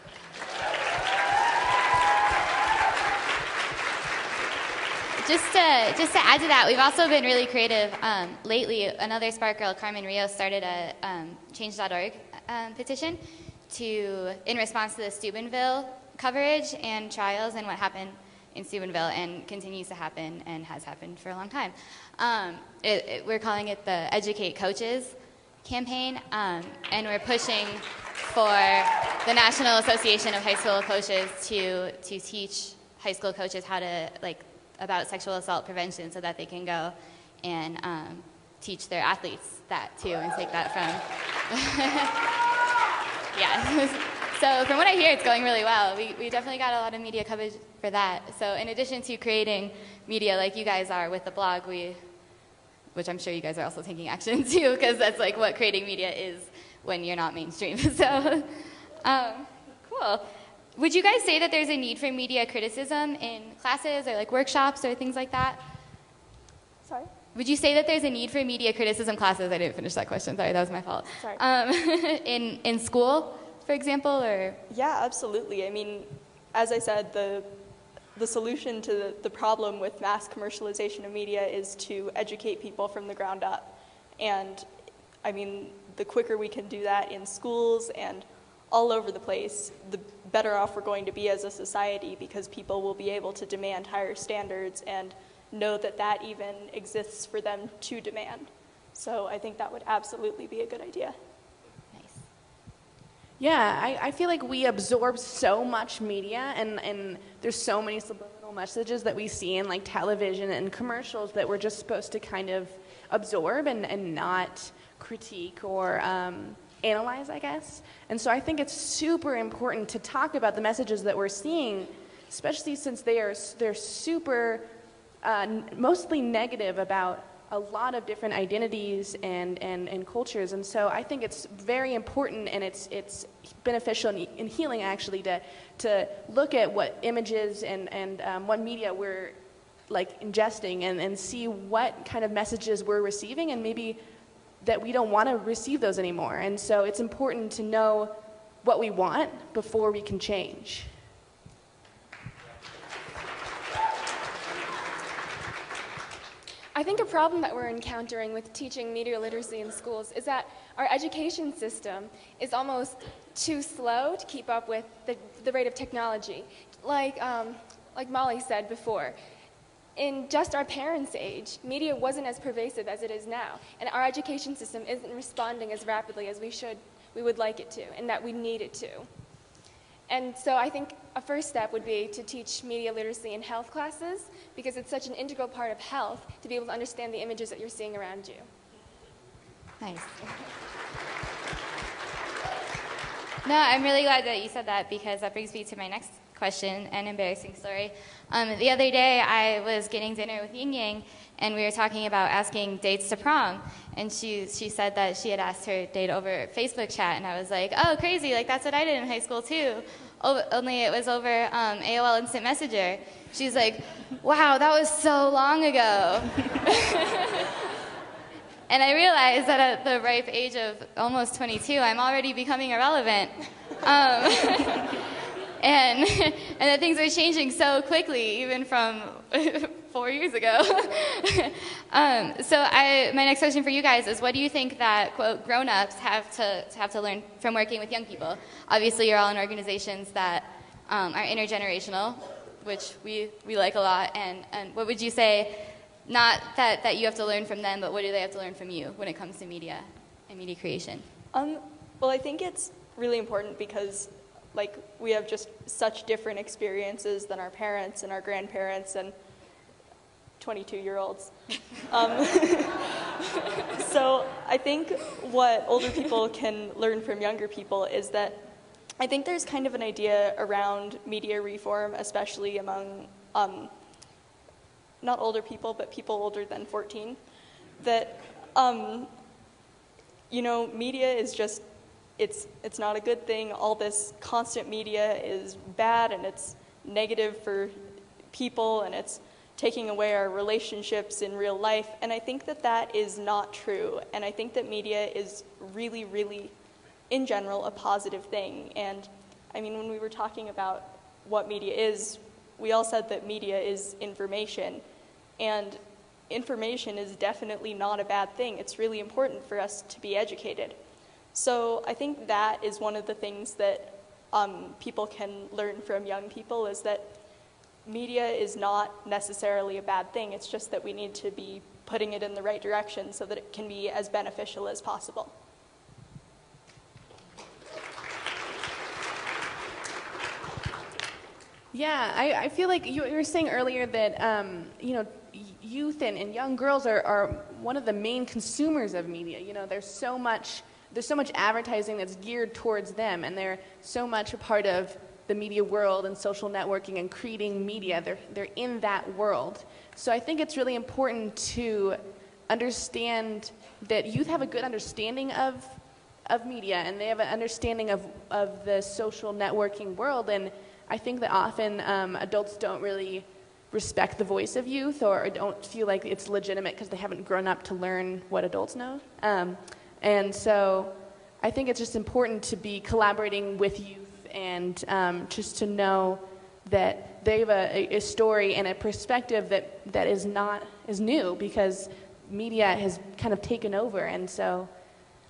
Just to add to that, we've also been really creative. Lately, another Spark girl, Carmen Rios, started a change.org petition in response to the Steubenville coverage and trials and what happened in Steubenville and continues to happen and has happened for a long time. We're calling it the Educate Coaches campaign, and we're pushing for the National Association of High School Coaches to teach high school coaches how to, about sexual assault prevention so that they can go and teach their athletes that too and take that from, yeah. So from what I hear, it's going really well. We definitely got a lot of media coverage for that. So in addition to creating media like you guys are with the blog, which I'm sure you guys are also taking action too, because that's like what creating media is when you're not mainstream. So, cool. Would you guys say that there's a need for media criticism in classes or like workshops or things like that? Sorry? Would you say that there's a need for media criticism classes? I didn't finish that question. Sorry, that was my fault. Sorry. In school, for example, or? Yeah, absolutely. I mean, as I said, the solution to the problem with mass commercialization of media is to educate people from the ground up. And I mean, the quicker we can do that in schools and all over the place, the better off we're going to be as a society, because people will be able to demand higher standards and know that that even exists for them to demand. So I think that would absolutely be a good idea. Nice. Yeah, I feel like we absorb so much media, and there's so many subliminal messages that we see in like television and commercials that we're just supposed to kind of absorb and not critique or analyze, I guess. And so I think it's super important to talk about the messages that we're seeing, especially since they're super mostly negative about a lot of different identities and cultures. And so I think it's very important, and it's beneficial and healing actually to look at what images and what media we're like ingesting and see what kind of messages we're receiving, and maybe that we don't want to receive those anymore. And so it's important to know what we want before we can change. I think a problem that we're encountering with teaching media literacy in schools is that our education system is almost too slow to keep up with the rate of technology. Like Molly said before, in just our parents' age, media wasn't as pervasive as it is now, and our education system isn't responding as rapidly as we would like it to, and that we need it to. And so I think a first step would be to teach media literacy in health classes, because it's such an integral part of health to be able to understand the images that you're seeing around you. Nice. No, I'm really glad that you said that, because that brings me to my next question, an embarrassing story. The other day, I was getting dinner with Ying Yang, and we were talking about asking dates to prom, and she said that she had asked her date over Facebook chat, and I was like, oh, crazy, like that's what I did in high school too, only it was over AOL Instant Messenger. She's like, wow, that was so long ago. And I realized that at the ripe age of almost 22, I'm already becoming irrelevant. And that things are changing so quickly, even from 4 years ago. So my next question for you guys is, what do you think that, quote, grown-ups have to learn from working with young people? Obviously, you're all in organizations that are intergenerational, which we like a lot. And what would you say, not that you have to learn from them, but what do they have to learn from you when it comes to media and media creation? Well, I think it's really important because like we have just such different experiences than our parents and our grandparents and 22-year-olds. So I think what older people can learn from younger people is that I think there's kind of an idea around media reform, especially among not older people, but people older than 14, that media is just it's not a good thing. All this constant media is bad, and it's negative for people, and it's taking away our relationships in real life. And I think that is not true. And I think that media is really, really, in general, a positive thing. And I mean, when we were talking about what media is, we all said that media is information. And information is definitely not a bad thing. It's really important for us to be educated. So I think that is one of the things that people can learn from young people, is that media is not necessarily a bad thing. It's just that we need to be putting it in the right direction so that it can be as beneficial as possible. Yeah, I feel like you were saying earlier that youth and young girls are one of the main consumers of media. There's so much advertising that's geared towards them, and they're so much a part of the media world and social networking and creating media. They're in that world. So I think it's really important to understand that youth have a good understanding of media, and they have an understanding of the social networking world. And I think that often adults don't really respect the voice of youth, or don't feel like it's legitimate because they haven't grown up to learn what adults know. And so I think it's just important to be collaborating with youth and just to know that they have a story and a perspective that is new, because media has kind of taken over. And so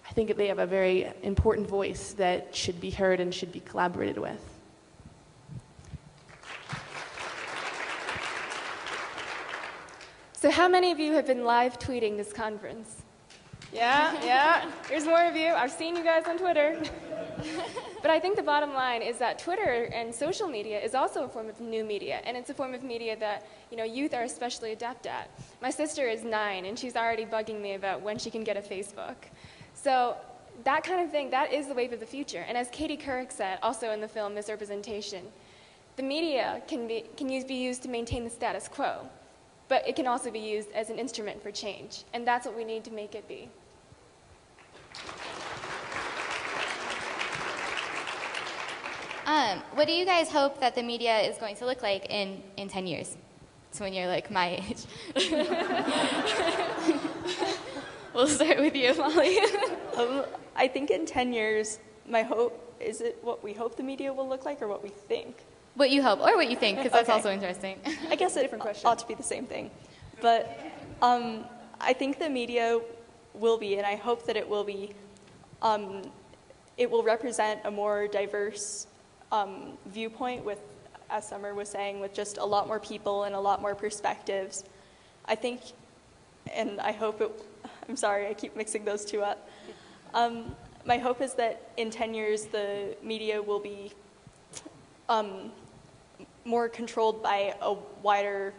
I think that they have a very important voice that should be heard and should be collaborated with. So how many of you have been live tweeting this conference? Yeah, here's more of you. I've seen you guys on Twitter. But I think the bottom line is that Twitter and social media is also a form of new media, and it's a form of media that, you know, youth are especially adept at. My sister is 9, and she's already bugging me about when she can get a Facebook. So that kind of thing, that is the wave of the future. And as Katie Couric said, also in the film Misrepresentation, the media can be used to maintain the status quo, but it can also be used as an instrument for change, and that's what we need to make it be. What do you guys hope that the media is going to look like in 10 years? So when you're like my age. We'll start with you, Molly. I think in 10 years, my hope, is it what we hope the media will look like or what we think? What you hope, or what you think, because that's also interesting. I guess it ought to be the same thing. But I think the media will be, and I hope that it will be, it will represent a more diverse viewpoint with, as Summer was saying, with just a lot more people and a lot more perspectives. I think, and I hope it, I'm sorry, I keep mixing those two up. My hope is that in 10 years the media will be more controlled by a wider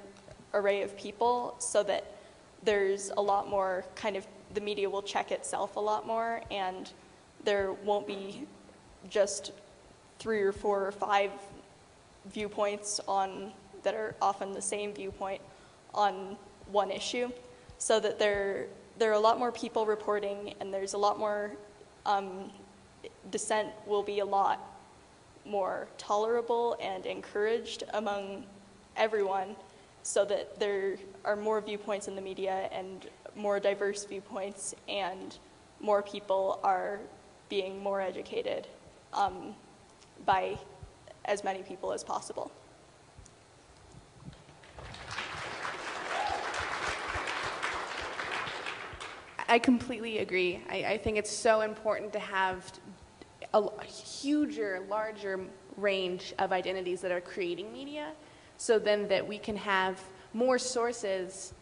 array of people, so that there's a lot more kind of, the media will check itself a lot more, and there won't be just 3 or 4 or 5 viewpoints on that are often the same viewpoint on one issue, so that there are a lot more people reporting, and there's a lot more dissent will be a lot more tolerable and encouraged among everyone, so that there are more viewpoints in the media and more diverse viewpoints, and more people are being more educated by as many people as possible. I completely agree. I think it's so important to have a larger range of identities that are creating media, so then that we can have more sources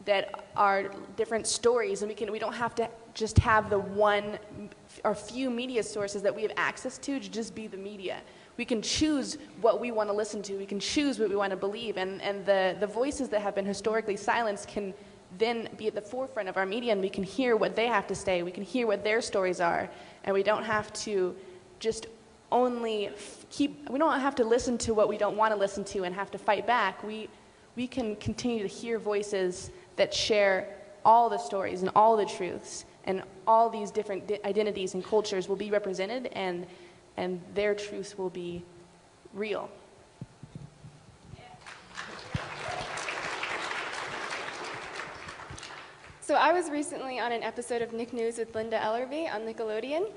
that are different stories, and we don't have to just have the one or few media sources that we have access to just be the media. We can choose what we want to listen to. We can choose what we want to believe, and the voices that have been historically silenced can then be at the forefront of our media, and we can hear what they have to say. We can hear what their stories are, and we don't have to just only we don't have to listen to what we don't want to listen to and have to fight back. We can continue to hear voices that share all the stories and all the truths, and all these different identities and cultures will be represented, and their truths will be real. So I was recently on an episode of Nick News with Linda Ellerbee on Nickelodeon.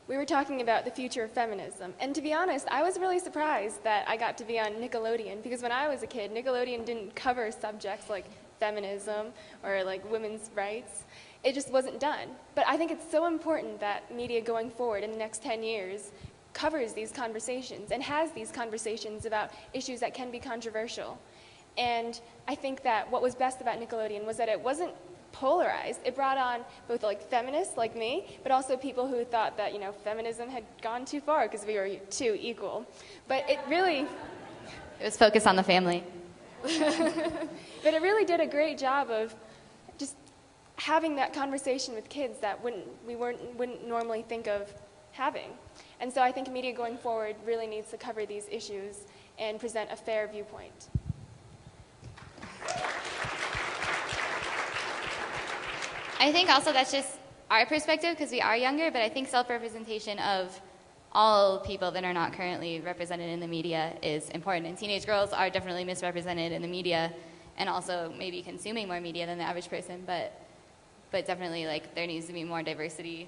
We were talking about the future of feminism. And to be honest, I was really surprised that I got to be on Nickelodeon, because when I was a kid, Nickelodeon didn't cover subjects like feminism or like women's rights. It just wasn't done. But I think it's so important that media going forward in the next 10 years covers these conversations and has these conversations about issues that can be controversial. And I think that what was best about Nickelodeon was that it wasn't polarized. It brought on both like feminists like me, but also people who thought that, you know, feminism had gone too far because we were too equal. But it was focused on the family. But it really did a great job of just having that conversation with kids that we wouldn't normally think of having. And so I think media going forward really needs to cover these issues and present a fair viewpoint. I think also that's just our perspective because we are younger, but I think self-representation of all people that are not currently represented in the media is important. And teenage girls are definitely misrepresented in the media, and also maybe consuming more media than the average person, but definitely like there needs to be more diversity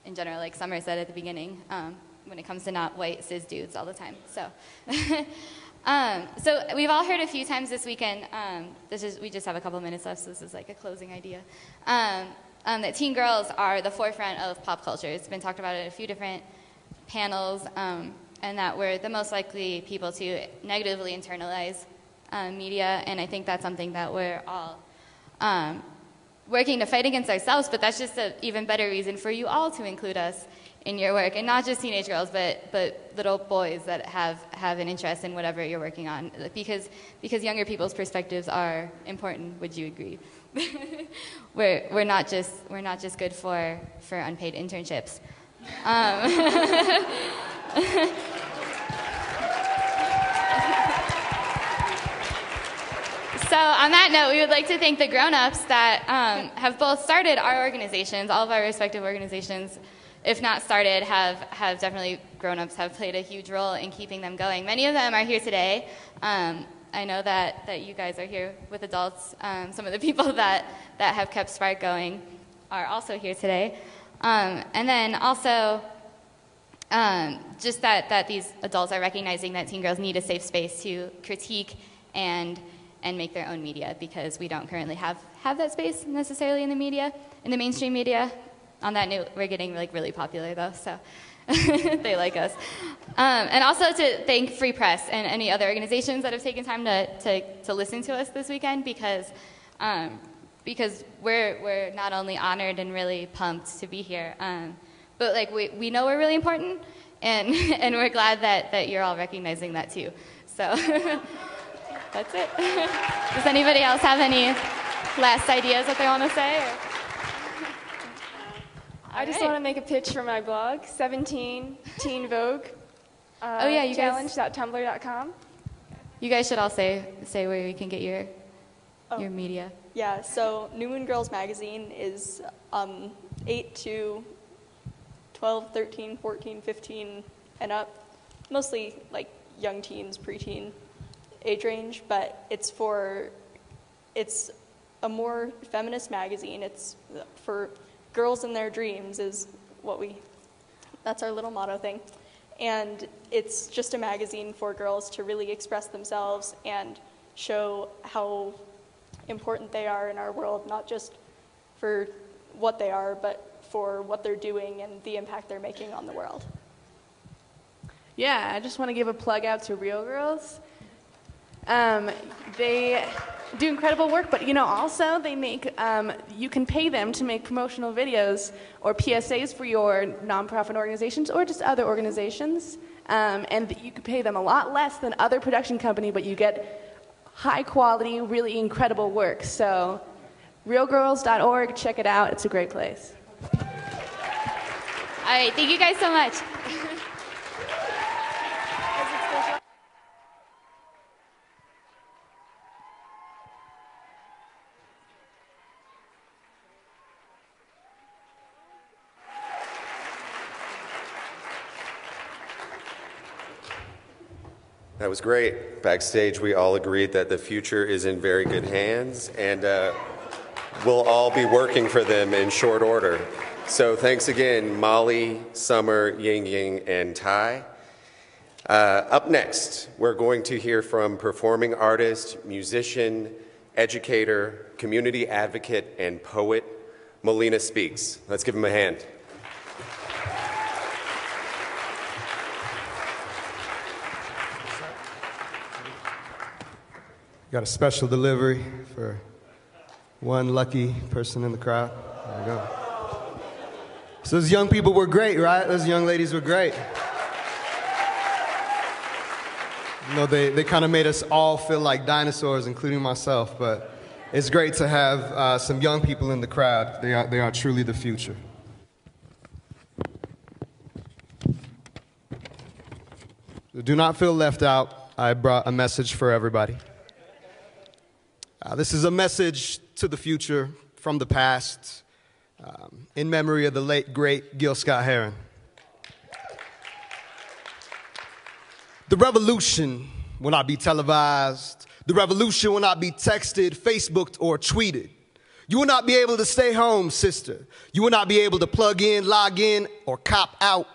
in general, like Summer said at the beginning, when it comes to not white cis dudes all the time. So so we've all heard a few times this weekend, we just have a couple minutes left, so this is like a closing idea. that teen girls are the forefront of pop culture. It's been talked about in a few different panels, and that we're the most likely people to negatively internalize media, and I think that's something that we're all working to fight against ourselves, but that's just an even better reason for you all to include us in your work, and not just teenage girls, but little boys that have an interest in whatever you're working on, because younger people's perspectives are important. Would you agree? we're not just good for unpaid internships. So on that note, we would like to thank the grown-ups that have both started our organizations. All of our respective organizations, if not started, have definitely, grown-ups have played a huge role in keeping them going. Many of them are here today. I know that you guys are here with adults. Some of the people that have kept Spark going are also here today. And then also, just that these adults are recognizing that teen girls need a safe space to critique and make their own media, because we don't currently have that space necessarily in the media, in the mainstream media. On that note, we're getting really popular though, so they like us. And also to thank Free Press and any other organizations that have taken time to listen to us this weekend, because we're not only honored and really pumped to be here, but we know we're really important, and we're glad that you're all recognizing that too. So that's it. Does anybody else have any last ideas that they want to say? Or? I just want to make a pitch for my blog, 17 Teen Vogue. Oh yeah, you challenge.tumblr.com. You guys should all say where you can get your media. Yeah, so New Moon Girls magazine is 8 to 12, 13, 14, 15, and up. Mostly like young teens, preteen age range, but it's a more feminist magazine. It's for girls and their dreams is that's our little motto thing. And it's just a magazine for girls to really express themselves and show how important they are in our world, not just for what they are, but for what they're doing and the impact they're making on the world. Yeah, I just want to give a plug out to Real Girls. They do incredible work, but also they make, you can pay them to make promotional videos or PSAs for your nonprofit organizations or just other organizations, and you can pay them a lot less than other production company, but you get high quality, really incredible work. So realgirls.org, check it out. It's a great place. All right, thank you guys so much. That was great. Backstage, we all agreed that the future is in very good hands, and we'll all be working for them in short order. So thanks again, Molly, Summer, Ying Ying, and Tai. Up next, we're going to hear from performing artist, musician, educator, community advocate, and poet, Melina Speaks. Let's give him a hand. Got a special delivery for one lucky person in the crowd. There we go. So those young people were great, right? Those young ladies were great. They kind of made us all feel like dinosaurs, including myself, but it's great to have some young people in the crowd. They are truly the future. Do not feel left out. I brought a message for everybody. This is a message to the future from the past, in memory of the late, great Gil Scott-Heron. The revolution will not be televised. The revolution will not be texted, Facebooked, or tweeted. You will not be able to stay home, sister. You will not be able to plug in, log in, or cop out.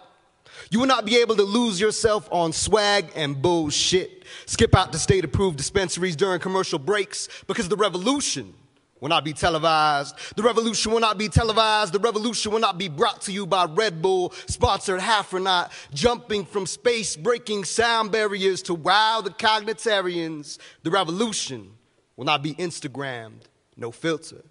You will not be able to lose yourself on swag and bullshit. Skip out to state-approved dispensaries during commercial breaks, because the revolution will not be televised. The revolution will not be televised. The revolution will not be brought to you by Red Bull, sponsored half or not, jumping from space, breaking sound barriers to wow the cognitarians. The revolution will not be Instagrammed, no filter.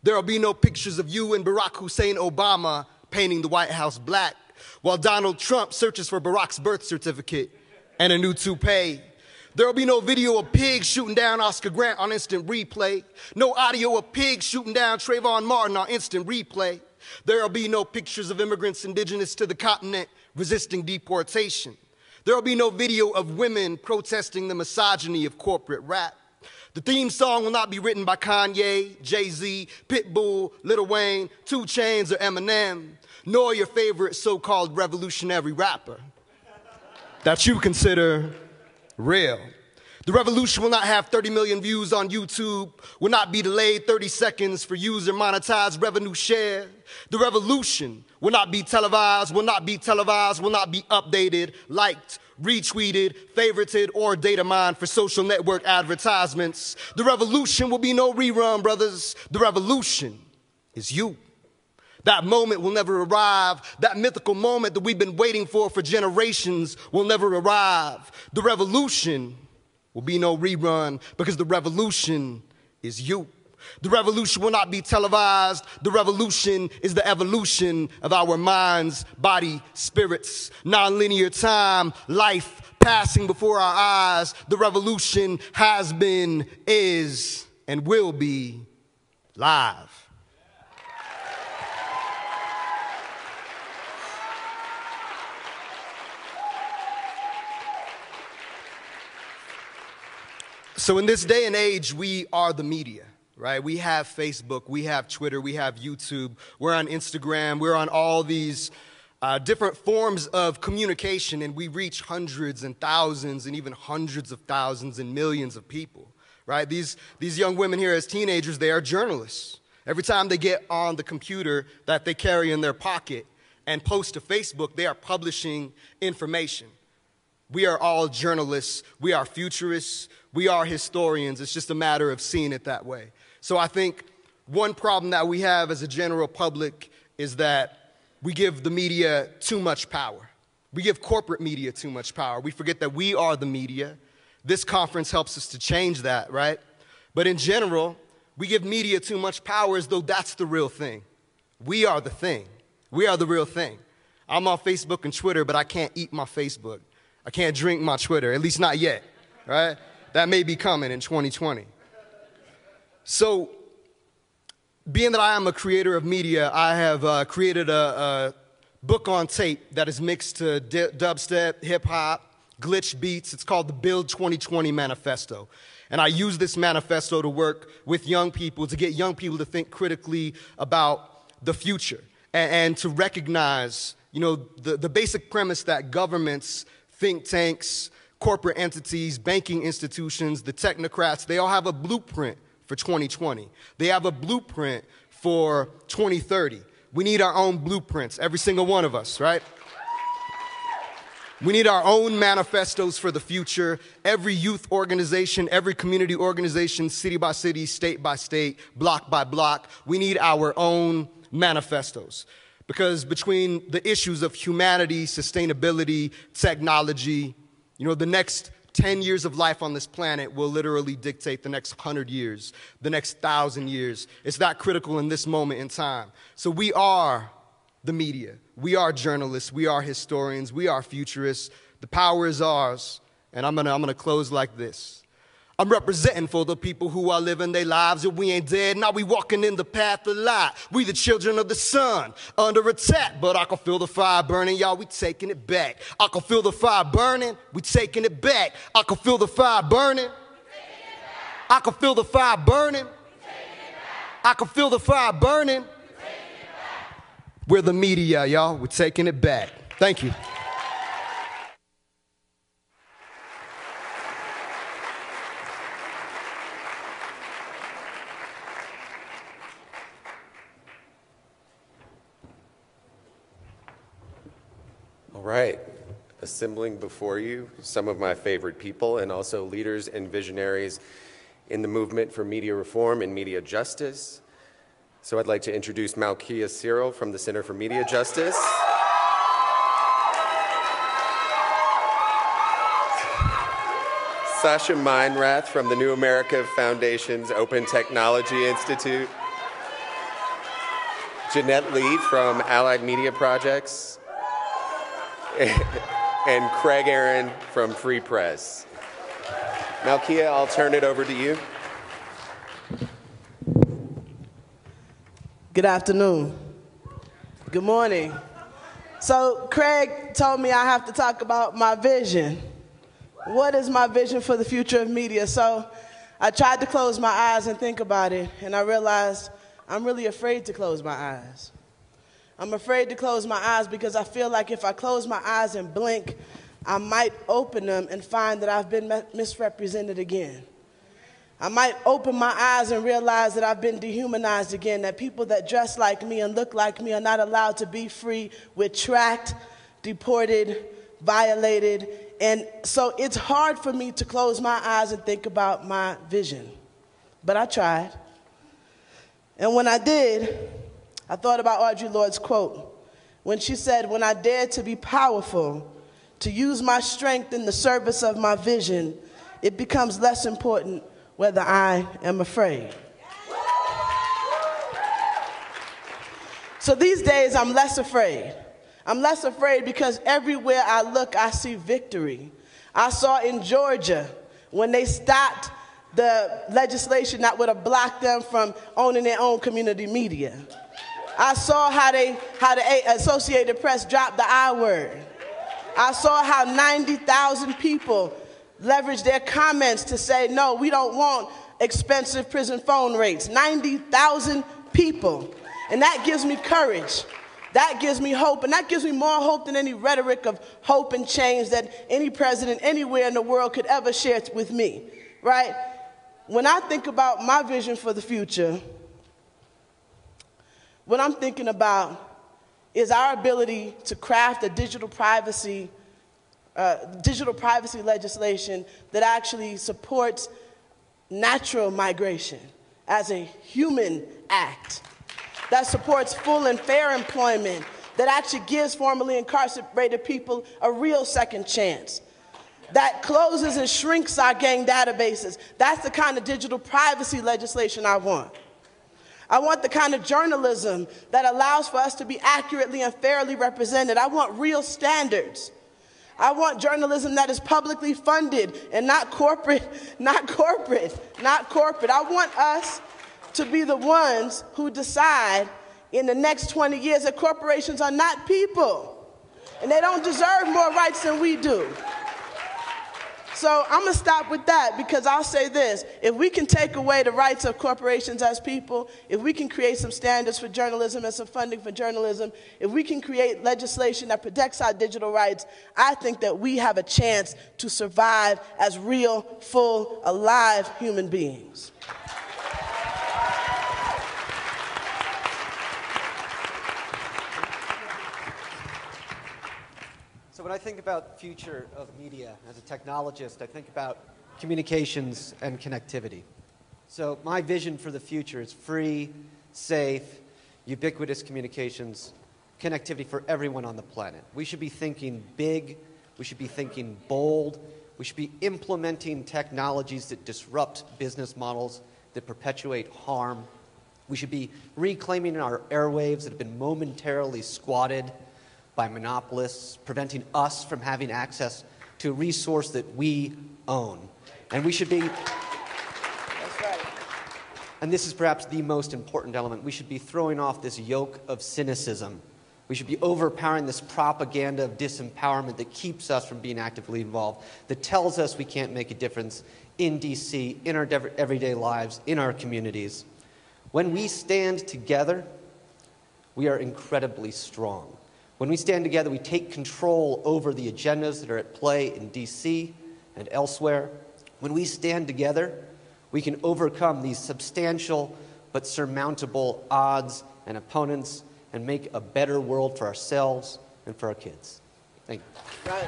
There will be no pictures of you and Barack Hussein Obama painting the White House black, while Donald Trump searches for Barack's birth certificate and a new toupee. There will be no video of pigs shooting down Oscar Grant on instant replay. No audio of pigs shooting down Trayvon Martin on instant replay. There will be no pictures of immigrants indigenous to the continent resisting deportation. There will be no video of women protesting the misogyny of corporate rap. The theme song will not be written by Kanye, Jay-Z, Pitbull, Lil Wayne, 2 Chainz, or Eminem, nor your favorite so-called revolutionary rapper that you consider real. The revolution will not have 30 million views on YouTube, will not be delayed 30 seconds for user monetized revenue share. The revolution will not be televised, will not be televised, will not be updated, liked, retweeted, favorited, or data mined for social network advertisements. The revolution will be no rerun, brothers. The revolution is you. That moment will never arrive. That mythical moment that we've been waiting for generations will never arrive. The revolution will be no rerun because the revolution is you. The revolution will not be televised. The revolution is the evolution of our minds, body, spirits, nonlinear time, life passing before our eyes. The revolution has been, is, and will be live. So in this day and age, we are the media, right? We have Facebook, we have Twitter, we have YouTube, we're on Instagram, we're on all these different forms of communication, and we reach hundreds and thousands and even hundreds of thousands and millions of people, right? These young women here as teenagers, they are journalists. Every time they get on the computer that they carry in their pocket and post to Facebook, they are publishing information. We are all journalists, we are futurists, we are historians. It's just a matter of seeing it that way. So I think one problem that we have as a general public is that we give the media too much power. We give corporate media too much power. We forget that we are the media. This conference helps us to change that, right? But in general, we give media too much power as though that's the real thing. We are the thing. We are the real thing. I'm on Facebook and Twitter, but I can't eat my Facebook. I can't drink my Twitter, at least not yet, right? That may be coming in 2020. So, being that I am a creator of media, I have created a book on tape that is mixed to dubstep, hip-hop, glitch beats. It's called the Build 2020 Manifesto. And I use this manifesto to work with young people, to get young people to think critically about the future and to recognize, you know, the basic premise that governments, think tanks, corporate entities, banking institutions, the technocrats, they all have a blueprint for 2020. They have a blueprint for 2030. We need our own blueprints, every single one of us, right? We need our own manifestos for the future. Every youth organization, every community organization, city by city, state by state, block by block, we need our own manifestos. Because between the issues of humanity, sustainability, technology, you know, the next 10 years of life on this planet will literally dictate the next 100 years, the next 1,000 years. It's that critical in this moment in time. So we are the media. We are journalists. We are historians. We are futurists. The power is ours. And I'm gonna close like this. I'm representing for the people who are living their lives, and we ain't dead. Now we walking in the path of light. We the children of the sun, under attack. But I can feel the fire burning, y'all, we taking it back. I can feel the fire burning, we taking it back. I can feel the fire burning. I can feel the fire burning. I can feel the fire burning. We're the media, y'all. We're taking it back. Thank you. All right, assembling before you some of my favorite people and also leaders and visionaries in the movement for media reform and media justice. So I'd like to introduce Malkia Cyril from the Center for Media Justice. Sasha Meinrath from the New America Foundation's Open Technology Institute. Jeanette Lee from Allied Media Projects. And Craig Aaron from Free Press. Malkia, I'll turn it over to you. Good afternoon. Good morning. So Craig told me I have to talk about my vision. What is my vision for the future of media? So I tried to close my eyes and think about it, and I realized I'm really afraid to close my eyes. I'm afraid to close my eyes because I feel like if I close my eyes and blink, I might open them and find that I've been misrepresented again. I might open my eyes and realize that I've been dehumanized again, that people that dress like me and look like me are not allowed to be free. We're tracked, deported, violated, and so it's hard for me to close my eyes and think about my vision. But I tried. And when I did, I thought about Audre Lorde's quote when she said, "When I dare to be powerful, to use my strength in the service of my vision, it becomes less important whether I am afraid." So these days, I'm less afraid. I'm less afraid because everywhere I look, I see victory. I saw in Georgia when they stopped the legislation that would have blocked them from owning their own community media. I saw how the Associated Press dropped the I word. I saw how 90,000 people leveraged their comments to say, no, we don't want expensive prison phone rates. 90,000 people. And that gives me courage. That gives me hope. And that gives me more hope than any rhetoric of hope and change that any president anywhere in the world could ever share with me, right? When I think about my vision for the future, what I'm thinking about is our ability to craft a digital privacy legislation that actually supports natural migration as a human act, that supports full and fair employment, that actually gives formerly incarcerated people a real second chance, that closes and shrinks our gang databases. That's the kind of digital privacy legislation I want. I want the kind of journalism that allows for us to be accurately and fairly represented. I want real standards. I want journalism that is publicly funded and not corporate. I want us to be the ones who decide in the next 20 years that corporations are not people and they don't deserve more rights than we do. So I'm going to stop with that because I'll say this. If we can take away the rights of corporations as people, if we can create some standards for journalism and some funding for journalism, if we can create legislation that protects our digital rights, I think that we have a chance to survive as real, full, alive human beings. So when I think about the future of media as a technologist, I think about communications and connectivity. So my vision for the future is free, safe, ubiquitous communications, connectivity for everyone on the planet. We should be thinking big, we should be thinking bold, we should be implementing technologies that disrupt business models, that perpetuate harm. We should be reclaiming our airwaves that have been momentarily squatted by monopolists, preventing us from having access to a resource that we own. And we should be, that's right. And this is perhaps the most important element, we should be throwing off this yoke of cynicism. We should be overpowering this propaganda of disempowerment that keeps us from being actively involved, that tells us we can't make a difference in DC, in our everyday lives, in our communities. When we stand together, we are incredibly strong. When we stand together, we take control over the agendas that are at play in DC and elsewhere. When we stand together, we can overcome these substantial but surmountable odds and opponents and make a better world for ourselves and for our kids. Thank you. Right.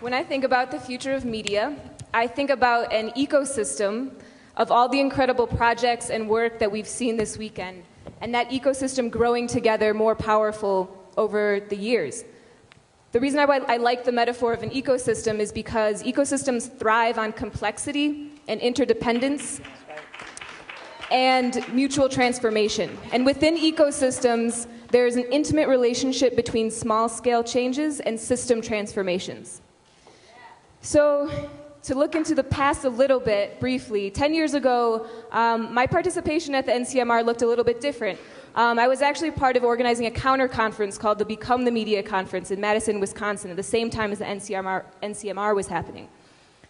When I think about the future of media, I think about an ecosystem of all the incredible projects and work that we've seen this weekend, and that ecosystem growing together more powerful over the years. The reason I like the metaphor of an ecosystem is because ecosystems thrive on complexity and interdependence and mutual transformation. And within ecosystems, there is an intimate relationship between small-scale changes and system transformations. So, to look into the past a little bit briefly, 10 years ago, my participation at the NCMR looked a little bit different. I was actually part of organizing a counter-conference called the Become the Media Conference in Madison, Wisconsin, at the same time as the NCMR was happening.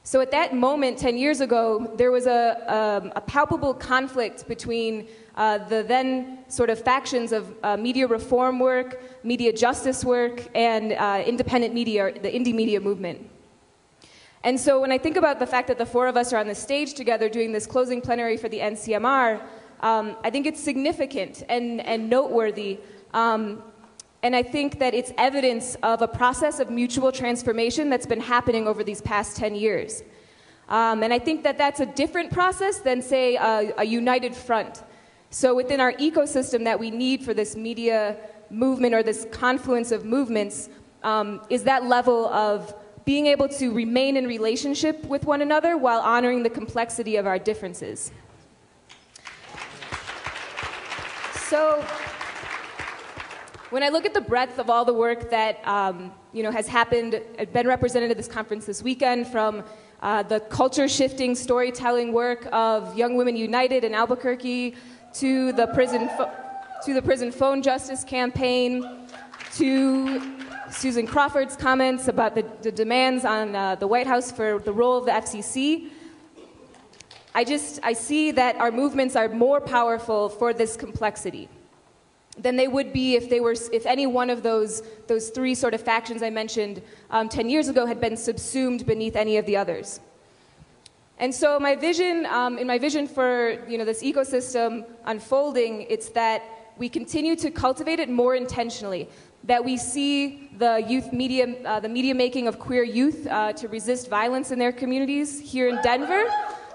So at that moment, 10 years ago, there was a palpable conflict between the then sort of factions of media reform work, media justice work, and independent media, the indie media movement. And so when I think about the fact that the four of us are on the stage together doing this closing plenary for the NCMR, I think it's significant and noteworthy. And I think that it's evidence of a process of mutual transformation that's been happening over these past 10 years. And I think that that's a different process than, say, a united front. So within our ecosystem that we need for this media movement or this confluence of movements is that level of being able to remain in relationship with one another while honoring the complexity of our differences. So when I look at the breadth of all the work that has happened, been represented at this conference this weekend, from the culture-shifting storytelling work of Young Women United in Albuquerque, to the prison phone justice campaign, to Susan Crawford's comments about the demands on the White House for the role of the FCC, I see that our movements are more powerful for this complexity than they would be if any one of those three sort of factions I mentioned 10 years ago had been subsumed beneath any of the others. And so my vision, in my vision for this ecosystem unfolding, it's that we continue to cultivate it more intentionally, that we see the youth media, the media making of queer youth to resist violence in their communities here in Denver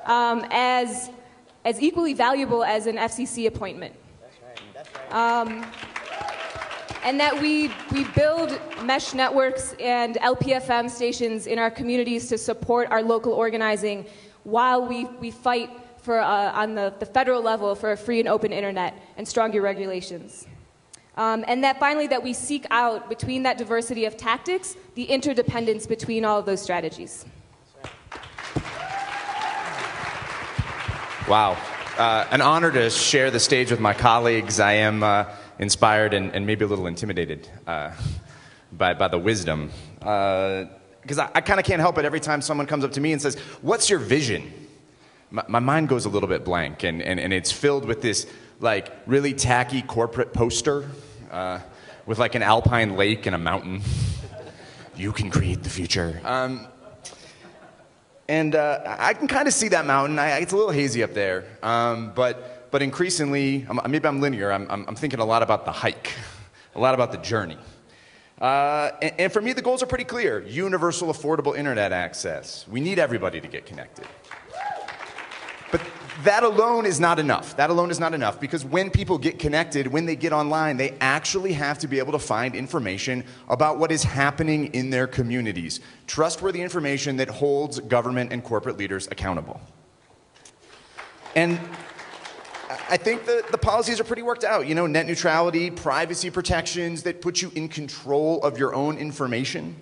as equally valuable as an FCC appointment. And that we build mesh networks and LPFM stations in our communities to support our local organizing while we fight for, on the federal level for a free and open internet and stronger regulations. And that finally that we seek out, between that diversity of tactics, the interdependence between all of those strategies. Wow. An honor to share the stage with my colleagues. I am inspired and maybe a little intimidated by the wisdom. Because I kind of can't help it every time someone comes up to me and says, "What's your vision?" My mind goes a little bit blank, and it's filled with this like really tacky corporate poster with like an alpine lake and a mountain. You can create the future. And I can kind of see that mountain. It's a little hazy up there. But increasingly, maybe I'm linear. I'm thinking a lot about the hike, a lot about the journey. And for me, the goals are pretty clear. Universal, affordable internet access. We need everybody to get connected. But that alone is not enough. That alone is not enough, because when people get connected, when they get online, they actually have to be able to find information about what is happening in their communities. Trustworthy information that holds government and corporate leaders accountable. And I think the policies are pretty worked out. Net neutrality, privacy protections that put you in control of your own information.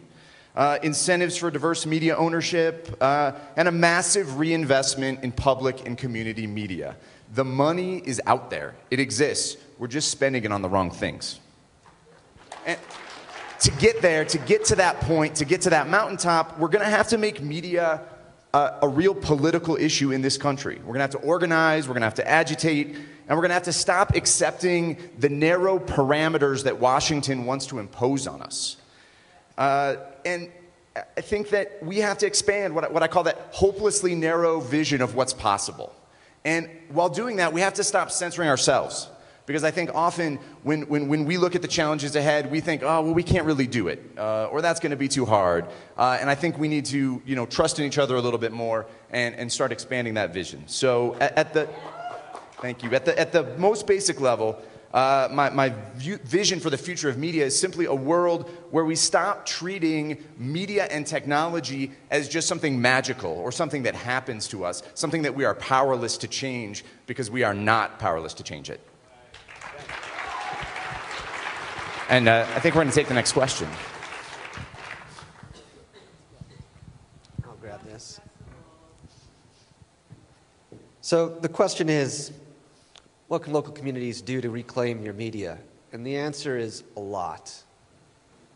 Incentives for diverse media ownership, and a massive reinvestment in public and community media. The money is out there. It exists. We're just spending it on the wrong things. And to get there, to get to that point, to get to that mountaintop, we're going to have to make media a real political issue in this country. We're going to have to organize, we're going to have to agitate, and we're going to have to stop accepting the narrow parameters that Washington wants to impose on us. And I think that we have to expand what I call that hopelessly narrow vision of what's possible. And while doing that, we have to stop censoring ourselves. Because I think often when we look at the challenges ahead, we think, oh, well, we can't really do it, or that's going to be too hard. And I think we need to, trust in each other a little bit more and start expanding that vision. So thank you. At the most basic level, my vision for the future of media is simply a world where we stop treating media and technology as just something magical or something that happens to us, something that we are powerless to change because we are not powerless to change it. And I think we're going to take the next question. I'll grab this. So the question is, what can local communities do to reclaim your media? And the answer is a lot.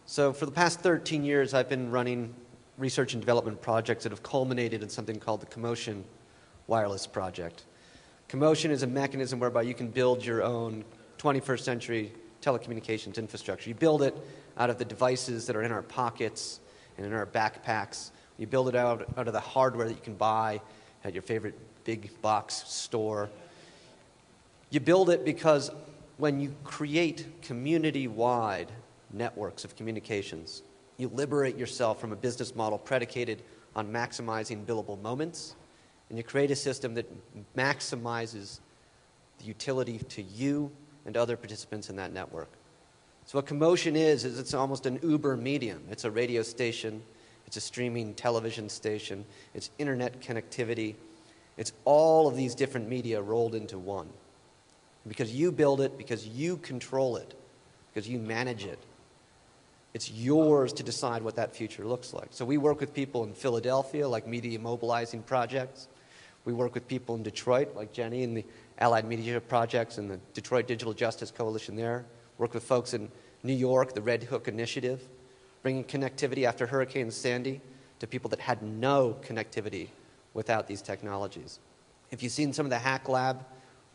So for the past 13 years, I've been running research and development projects that have culminated in something called the Commotion Wireless Project. Commotion is a mechanism whereby you can build your own 21st century telecommunications infrastructure. You build it out of the devices that are in our pockets and in our backpacks. You build it out of the hardware that you can buy at your favorite big box store. You build it because when you create community-wide networks of communications, you liberate yourself from a business model predicated on maximizing billable moments, and you create a system that maximizes the utility to you and other participants in that network. So what Commotion is it's almost an Uber medium. It's a radio station, it's a streaming television station, it's internet connectivity, it's all of these different media rolled into one. Because you build it, because you control it, because you manage it, it's yours to decide what that future looks like. So we work with people in Philadelphia, like Media Mobilizing Projects. We work with people in Detroit, like Jenny and the Allied Media Projects and the Detroit Digital Justice Coalition there. Work with folks in New York, the Red Hook Initiative, bringing connectivity after Hurricane Sandy to people that had no connectivity without these technologies. If you've seen some of the Hack Lab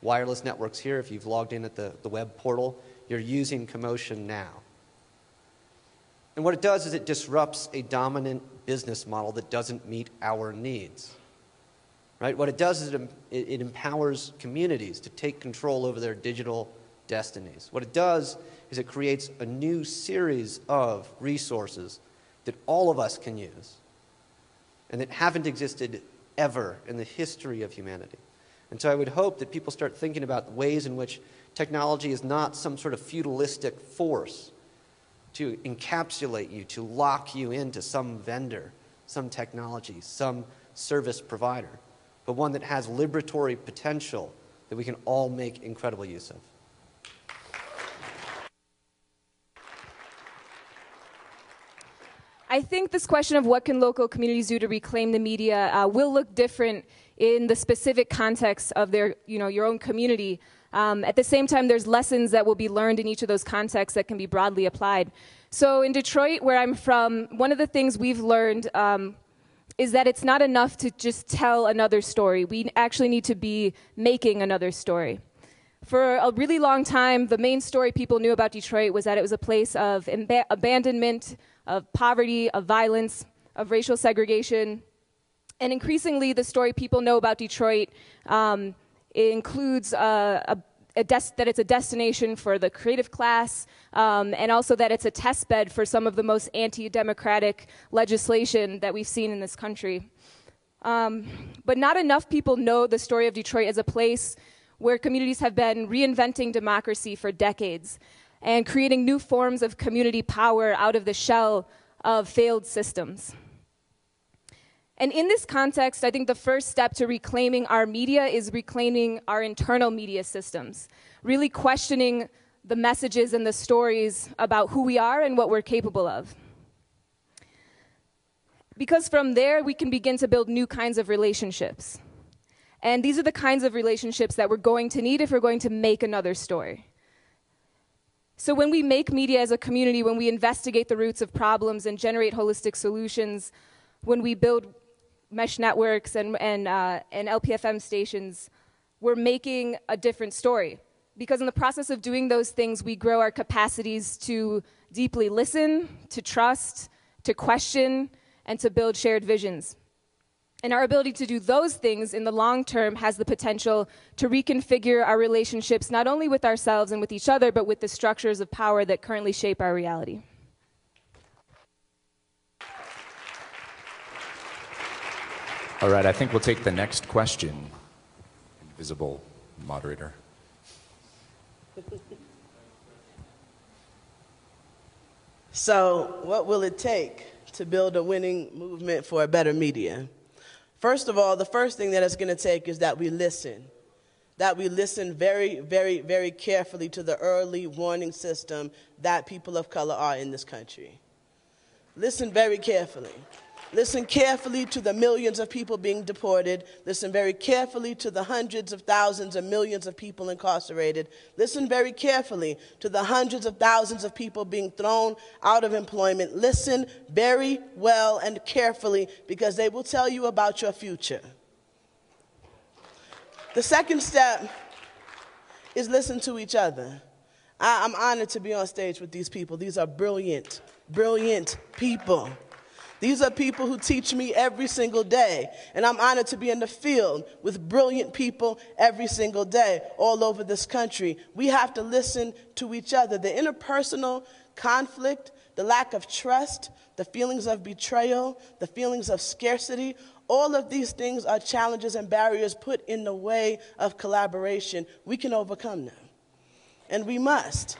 wireless networks here, if you've logged in at the web portal, you're using Commotion now. And what it does is it disrupts a dominant business model that doesn't meet our needs. Right? What it does is it empowers communities to take control over their digital destinies. What it does is it creates a new series of resources that all of us can use and that haven't existed ever in the history of humanity. And so I would hope that people start thinking about ways in which technology is not some sort of feudalistic force to encapsulate you, to lock you into some vendor, some technology, some service provider, but one that has liberatory potential that we can all make incredible use of. I think this question of what can local communities do to reclaim the media will look different in the specific context of their, your own community. At the same time, there's lessons that will be learned in each of those contexts that can be broadly applied. So in Detroit, where I'm from, one of the things we've learned is that it's not enough to just tell another story. We actually need to be making another story. For a really long time, the main story people knew about Detroit was that it was a place of abandonment, of poverty, of violence, of racial segregation. And increasingly, the story people know about Detroit includes that it's a destination for the creative class, and also that it's a test bed for some of the most anti-democratic legislation that we've seen in this country. But not enough people know the story of Detroit as a place where communities have been reinventing democracy for decades and creating new forms of community power out of the shell of failed systems. And in this context, I think the first step to reclaiming our media is reclaiming our internal media systems, really questioning the messages and the stories about who we are and what we're capable of. Because from there, we can begin to build new kinds of relationships. And these are the kinds of relationships that we're going to need if we're going to make another story. So when we make media as a community, when we investigate the roots of problems and generate holistic solutions, when we build mesh networks and LPFM stations, we're making a different story. Because in the process of doing those things, we grow our capacities to deeply listen, to trust, to question, and to build shared visions. And our ability to do those things in the long term has the potential to reconfigure our relationships, not only with ourselves and with each other, but with the structures of power that currently shape our reality. All right, I think we'll take the next question. Invisible moderator. So, what will it take to build a winning movement for a better media? First of all, the first thing that it's going to take is that we listen. That we listen very, very, very carefully to the early warning system that people of color are in this country. Listen very carefully. Listen carefully to the millions of people being deported. Listen very carefully to the hundreds of thousands and millions of people incarcerated. Listen very carefully to the hundreds of thousands of people being thrown out of employment. Listen very well and carefully, because they will tell you about your future. The second step is listen to each other. I'm honored to be on stage with these people. These are brilliant, brilliant people. These are people who teach me every single day, and I'm honored to be in the field with brilliant people every single day all over this country. We have to listen to each other. The interpersonal conflict, the lack of trust, the feelings of betrayal, the feelings of scarcity, all of these things are challenges and barriers put in the way of collaboration. We can overcome them, and we must,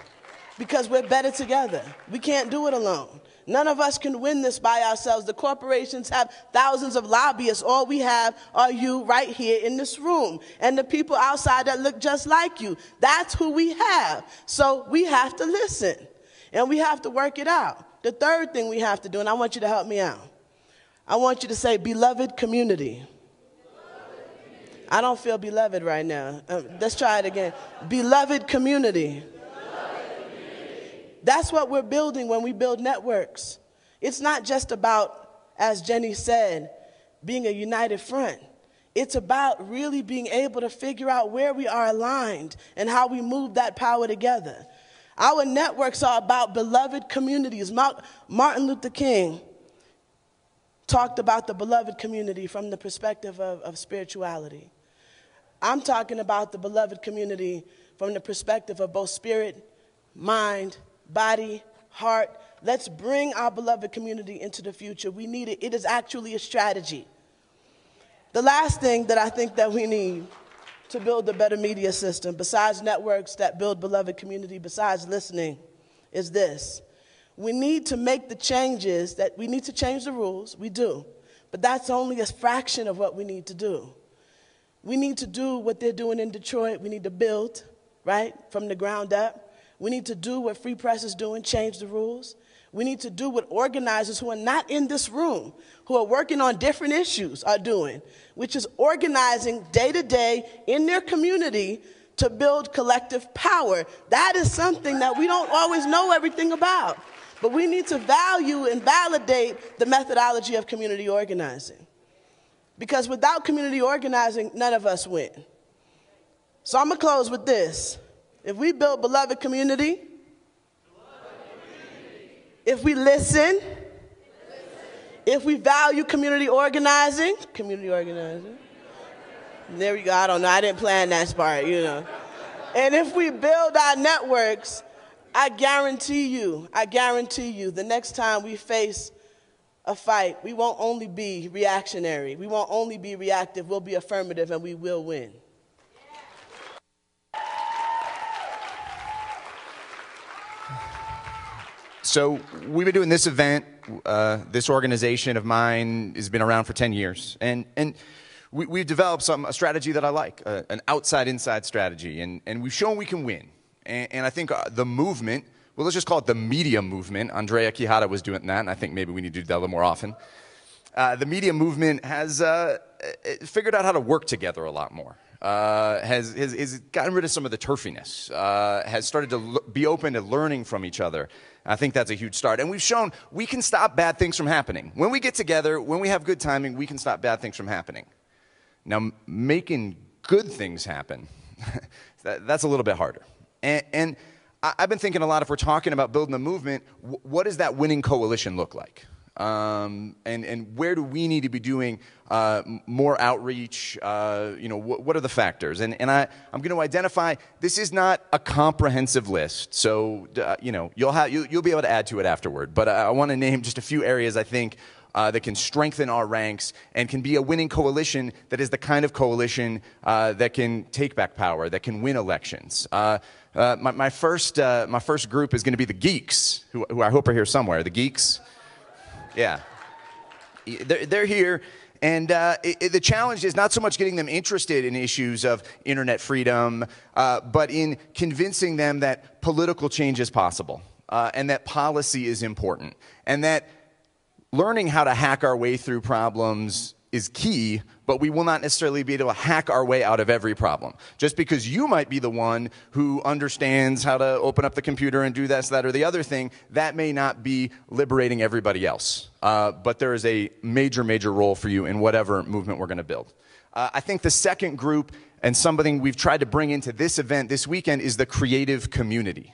because we're better together. We can't do it alone. None of us can win this by ourselves. The corporations have thousands of lobbyists. All we have are you right here in this room and the people outside that look just like you. That's who we have. So we have to listen, and we have to work it out. The third thing we have to do, and I want you to help me out, I want you to say, beloved community. I don't feel beloved right now. Let's try it again. Beloved community. That's what we're building when we build networks. It's not just about, as Jenny said, being a united front. It's about really being able to figure out where we are aligned and how we move that power together. Our networks are about beloved communities. Martin Luther King talked about the beloved community from the perspective of spirituality. I'm talking about the beloved community from the perspective of both spirit, mind, body, heart. Let's bring our beloved community into the future. We need it. It is actually a strategy. The last thing that I think that we need to build a better media system, besides networks that build beloved community, besides listening, is this. We need to make the changes that we need to change the rules. We do. But that's only a fraction of what we need to do. We need to do what they're doing in Detroit. We need to build, right, from the ground up. We need to do what Free Press is doing, change the rules. We need to do what organizers who are not in this room, who are working on different issues, are doing, which is organizing day to day in their community to build collective power. That is something that we don't always know everything about, but we need to value and validate the methodology of community organizing. Because without community organizing, none of us win. So I'm going to close with this. If we build beloved community, if we listen, if we value community organizing, there we go, I don't know, I didn't plan that part, you know. And if we build our networks, I guarantee you, the next time we face a fight, we won't only be reactionary, we won't only be reactive, we'll be affirmative, and we will win. So we've been doing this event, this organization of mine has been around for 10 years. And we've developed a strategy that I like, an outside-inside strategy. And we've shown we can win. And I think the movement, well, let's just call it the media movement. Andrea Quijada was doing that, and I think maybe we need to do that a little more often. The media movement has figured out how to work together a lot more. Has gotten rid of some of the turfiness, has started to be open to learning from each other. I think that's a huge start. And we've shown we can stop bad things from happening. When we get together, when we have good timing, we can stop bad things from happening. Now, making good things happen, that's a little bit harder. And I've been thinking a lot, if we're talking about building a movement, what does that winning coalition look like? And where do we need to be doing more outreach? What are the factors? And I'm going to identify, this is not a comprehensive list, so you'll be able to add to it afterward. But I want to name just a few areas I think that can strengthen our ranks and can be a winning coalition that is the kind of coalition that can take back power, that can win elections. My first group is going to be the geeks, who I hope are here somewhere. The geeks. Yeah, they're here, and the challenge is not so much getting them interested in issues of internet freedom, but in convincing them that political change is possible, and that policy is important, and that learning how to hack our way through problems is key, but we will not necessarily be able to hack our way out of every problem. Just because you might be the one who understands how to open up the computer and do this, that, or the other thing, that may not be liberating everybody else. But there is a major, major role for you in whatever movement we're going to build. I think the second group, and something we've tried to bring into this event this weekend, is the creative community.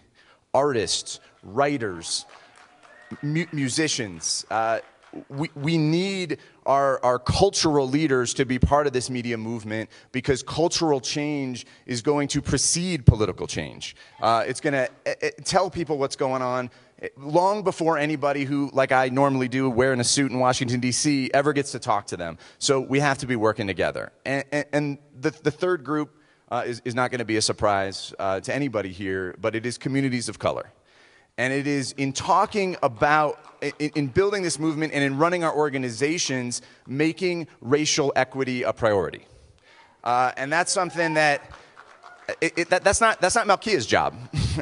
Artists, writers, musicians. We need our cultural leaders to be part of this media movement, because cultural change is going to precede political change. It's going to tell people what's going on long before anybody who, like I normally do, wearing a suit in Washington, D.C., ever gets to talk to them. So we have to be working together. And the third group is not going to be a surprise to anybody here, but it is communities of color. And it is in talking about, in building this movement and in running our organizations, making racial equity a priority. And that's something that, that's not Malkia's job,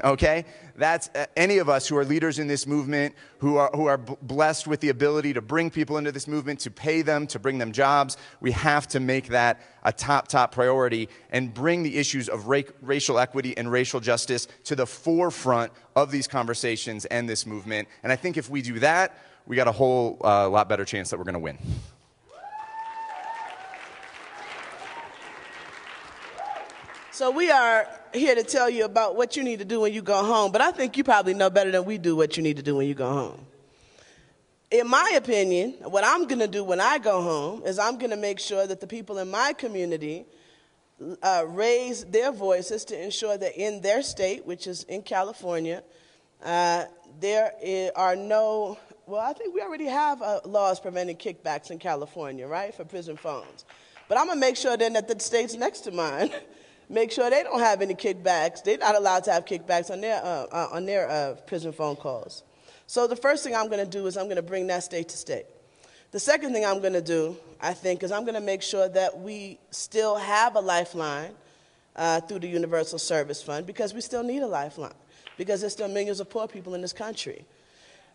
okay? That's any of us who are leaders in this movement, who are blessed with the ability to bring people into this movement, to pay them, to bring them jobs. We have to make that a top priority and bring the issues of racial equity and racial justice to the forefront of these conversations and this movement. And I think if we do that, we got a whole lot better chance that we're going to win. So we are here to tell you about what you need to do when you go home, but I think you probably know better than we do what you need to do when you go home. In my opinion, what I'm going to do when I go home is I'm going to make sure that the people in my community raise their voices to ensure that in their state, which is in California, there are no, well, I think we already have laws preventing kickbacks in California, right, for prison phones. But I'm going to make sure then that the states next to mine make sure they don't have any kickbacks. They're not allowed to have kickbacks on their prison phone calls. So the first thing I'm going to do is I'm going to bring that state to state. The second thing I'm going to do, I think, is I'm going to make sure that we still have a lifeline through the Universal Service Fund, because we still need a lifeline, because there's still millions of poor people in this country.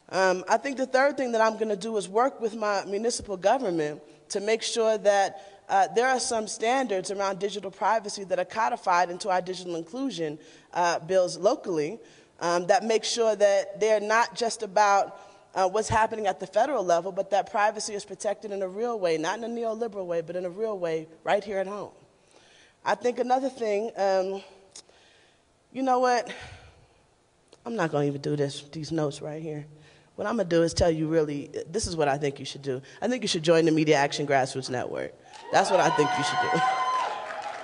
I think the third thing that I'm going to do is work with my municipal government to make sure that there are some standards around digital privacy that are codified into our digital inclusion bills locally that make sure that they're not just about what's happening at the federal level, but that privacy is protected in a real way, not in a neoliberal way, but in a real way right here at home. I think another thing, you know what? I'm not going to even do these notes right here. What I'm going to do is tell you really, this is what I think you should do. I think you should join the Media Action Grassroots Network. That's what I think you should do.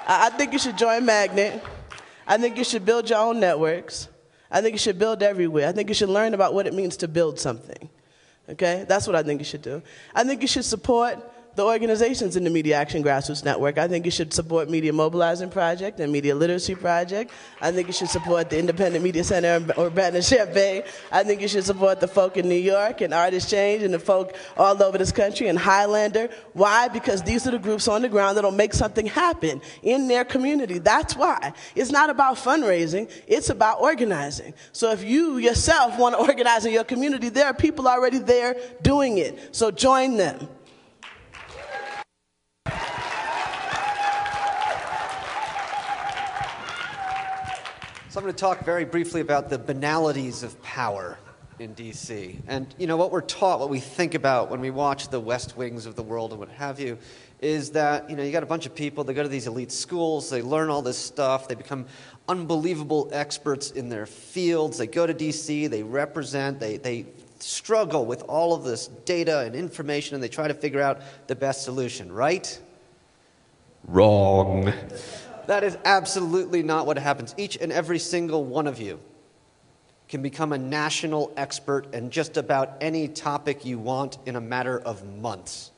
I think you should join Magnet. I think you should build your own networks. I think you should build everywhere. I think you should learn about what it means to build something. Okay? That's what I think you should do. I think you should support the organizations in the Media Action Grassroots Network. I think you should support Media Mobilizing Project and Media Literacy Project. I think you should support the Independent Media Center in Urbana-Champaign. I think you should support the folk in New York and Artist Change and the folk all over this country and Highlander. Why? Because these are the groups on the ground that will make something happen in their community. That's why. It's not about fundraising. It's about organizing. So if you yourself want to organize in your community, there are people already there doing it. So join them. So I'm going to talk very briefly about the banalities of power in D.C. And, you know, what we're taught, what we think about when we watch the West Wings of the world and what have you, is that, you know, you got a bunch of people, they go to these elite schools, they learn all this stuff, they become unbelievable experts in their fields, they go to D.C., they represent, they struggle with all of this data and information, and they try to figure out the best solution, right? Wrong. That is absolutely not what happens. Each and every single one of you can become a national expert in just about any topic you want in a matter of months.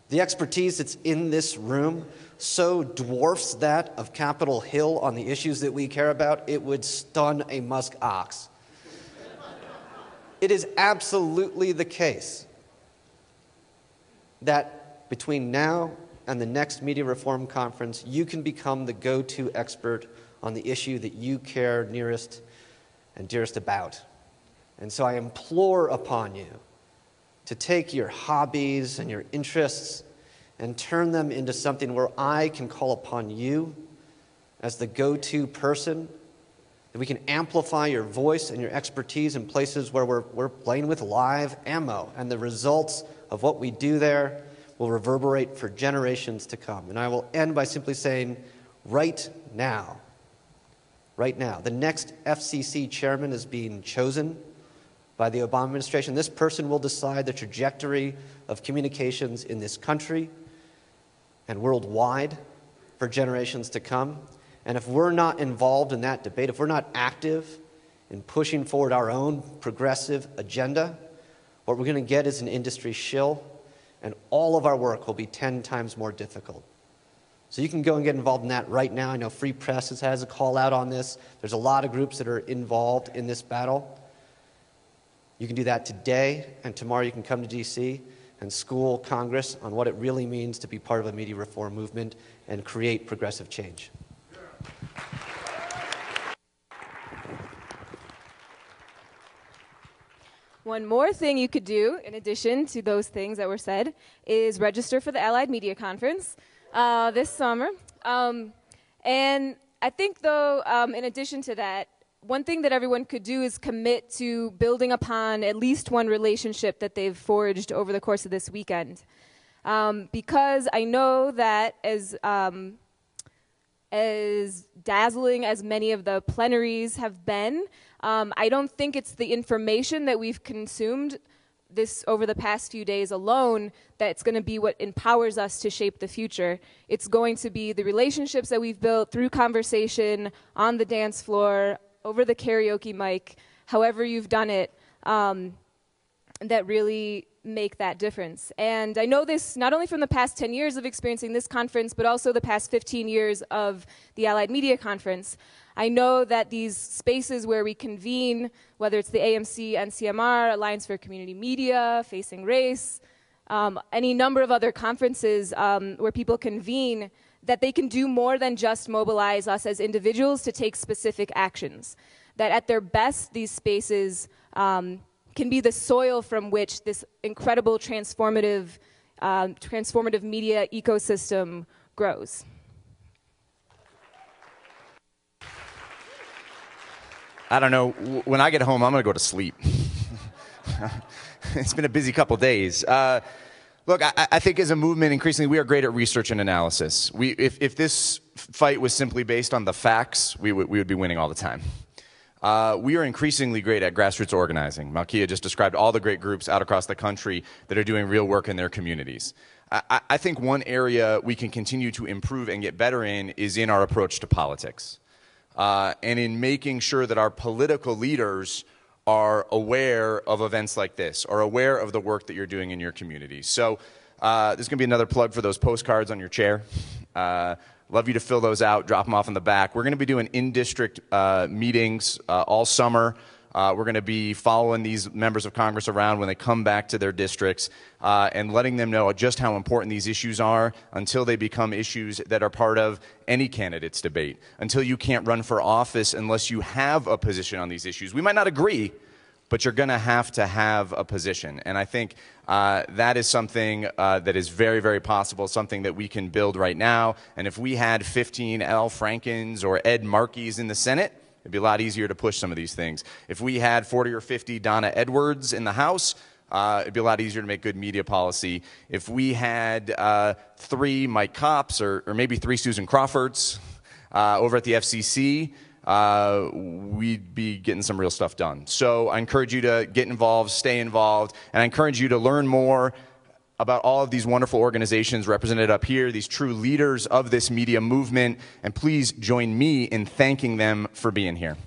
The expertise that's in this room so dwarfs that of Capitol Hill on the issues that we care about, it would stun a musk ox. It is absolutely the case that between now and the next Media Reform Conference, you can become the go-to expert on the issue that you care nearest and dearest about. And so I implore upon you to take your hobbies and your interests and turn them into something where I can call upon you as the go-to person, that we can amplify your voice and your expertise in places where we're playing with live ammo, and the results of what we do there will reverberate for generations to come. And I will end by simply saying, right now, the next FCC chairman is being chosen by the Obama administration. This person will decide the trajectory of communications in this country and worldwide for generations to come. And if we're not involved in that debate, if we're not active in pushing forward our own progressive agenda, what we're going to get is an industry shill, and all of our work will be 10 times more difficult. So you can go and get involved in that right now. I know Free Press has a call out on this. There's a lot of groups that are involved in this battle. You can do that today, and tomorrow you can come to D.C. and school Congress on what it really means to be part of a media reform movement and create progressive change. One more thing you could do, in addition to those things that were said, is register for the Allied Media Conference this summer. And I think, though, in addition to that, one thing that everyone could do is commit to building upon at least one relationship that they've forged over the course of this weekend. Because I know that as dazzling as many of the plenaries have been, I don't think it's the information that we've consumed this over the past few days alone that's going to be what empowers us to shape the future. It's going to be the relationships that we've built through conversation, on the dance floor, over the karaoke mic, however you've done it, that really make that difference. And I know this not only from the past 10 years of experiencing this conference, but also the past 15 years of the Allied Media Conference. I know that these spaces where we convene, whether it's the AMC, NCMR, Alliance for Community Media, Facing Race, any number of other conferences where people convene, that they can do more than just mobilize us as individuals to take specific actions. That at their best, these spaces can be the soil from which this incredible transformative media ecosystem grows. I don't know. When I get home, I'm going to go to sleep. It's been a busy couple days. Look, I think as a movement, increasingly, we are great at research and analysis. If this fight was simply based on the facts, we would be winning all the time. We are increasingly great at grassroots organizing. Malkia just described all the great groups out across the country that are doing real work in their communities. I think one area we can continue to improve and get better in is in our approach to politics. And in making sure that our political leaders are aware of events like this, are aware of the work that you're doing in your community. So there's going to be another plug for those postcards on your chair. Love you to fill those out, drop them off in the back. We're going to be doing in-district meetings all summer. We're going to be following these members of Congress around when they come back to their districts and letting them know just how important these issues are until they become issues that are part of any candidate's debate, until you can't run for office unless you have a position on these issues. We might not agree, but you're going to have a position. And I think that is something that is very, very possible, something that we can build right now. And if we had 15 Al Frankens or Ed Markeys in the Senate, it'd be a lot easier to push some of these things. If we had 40 or 50 Donna Edwards in the House, it'd be a lot easier to make good media policy. If we had 3 Mike Copps or maybe 3 Susan Crawfords over at the FCC, we'd be getting some real stuff done. So I encourage you to get involved, stay involved, and I encourage you to learn more about all of these wonderful organizations represented up here, these true leaders of this media movement, and please join me in thanking them for being here.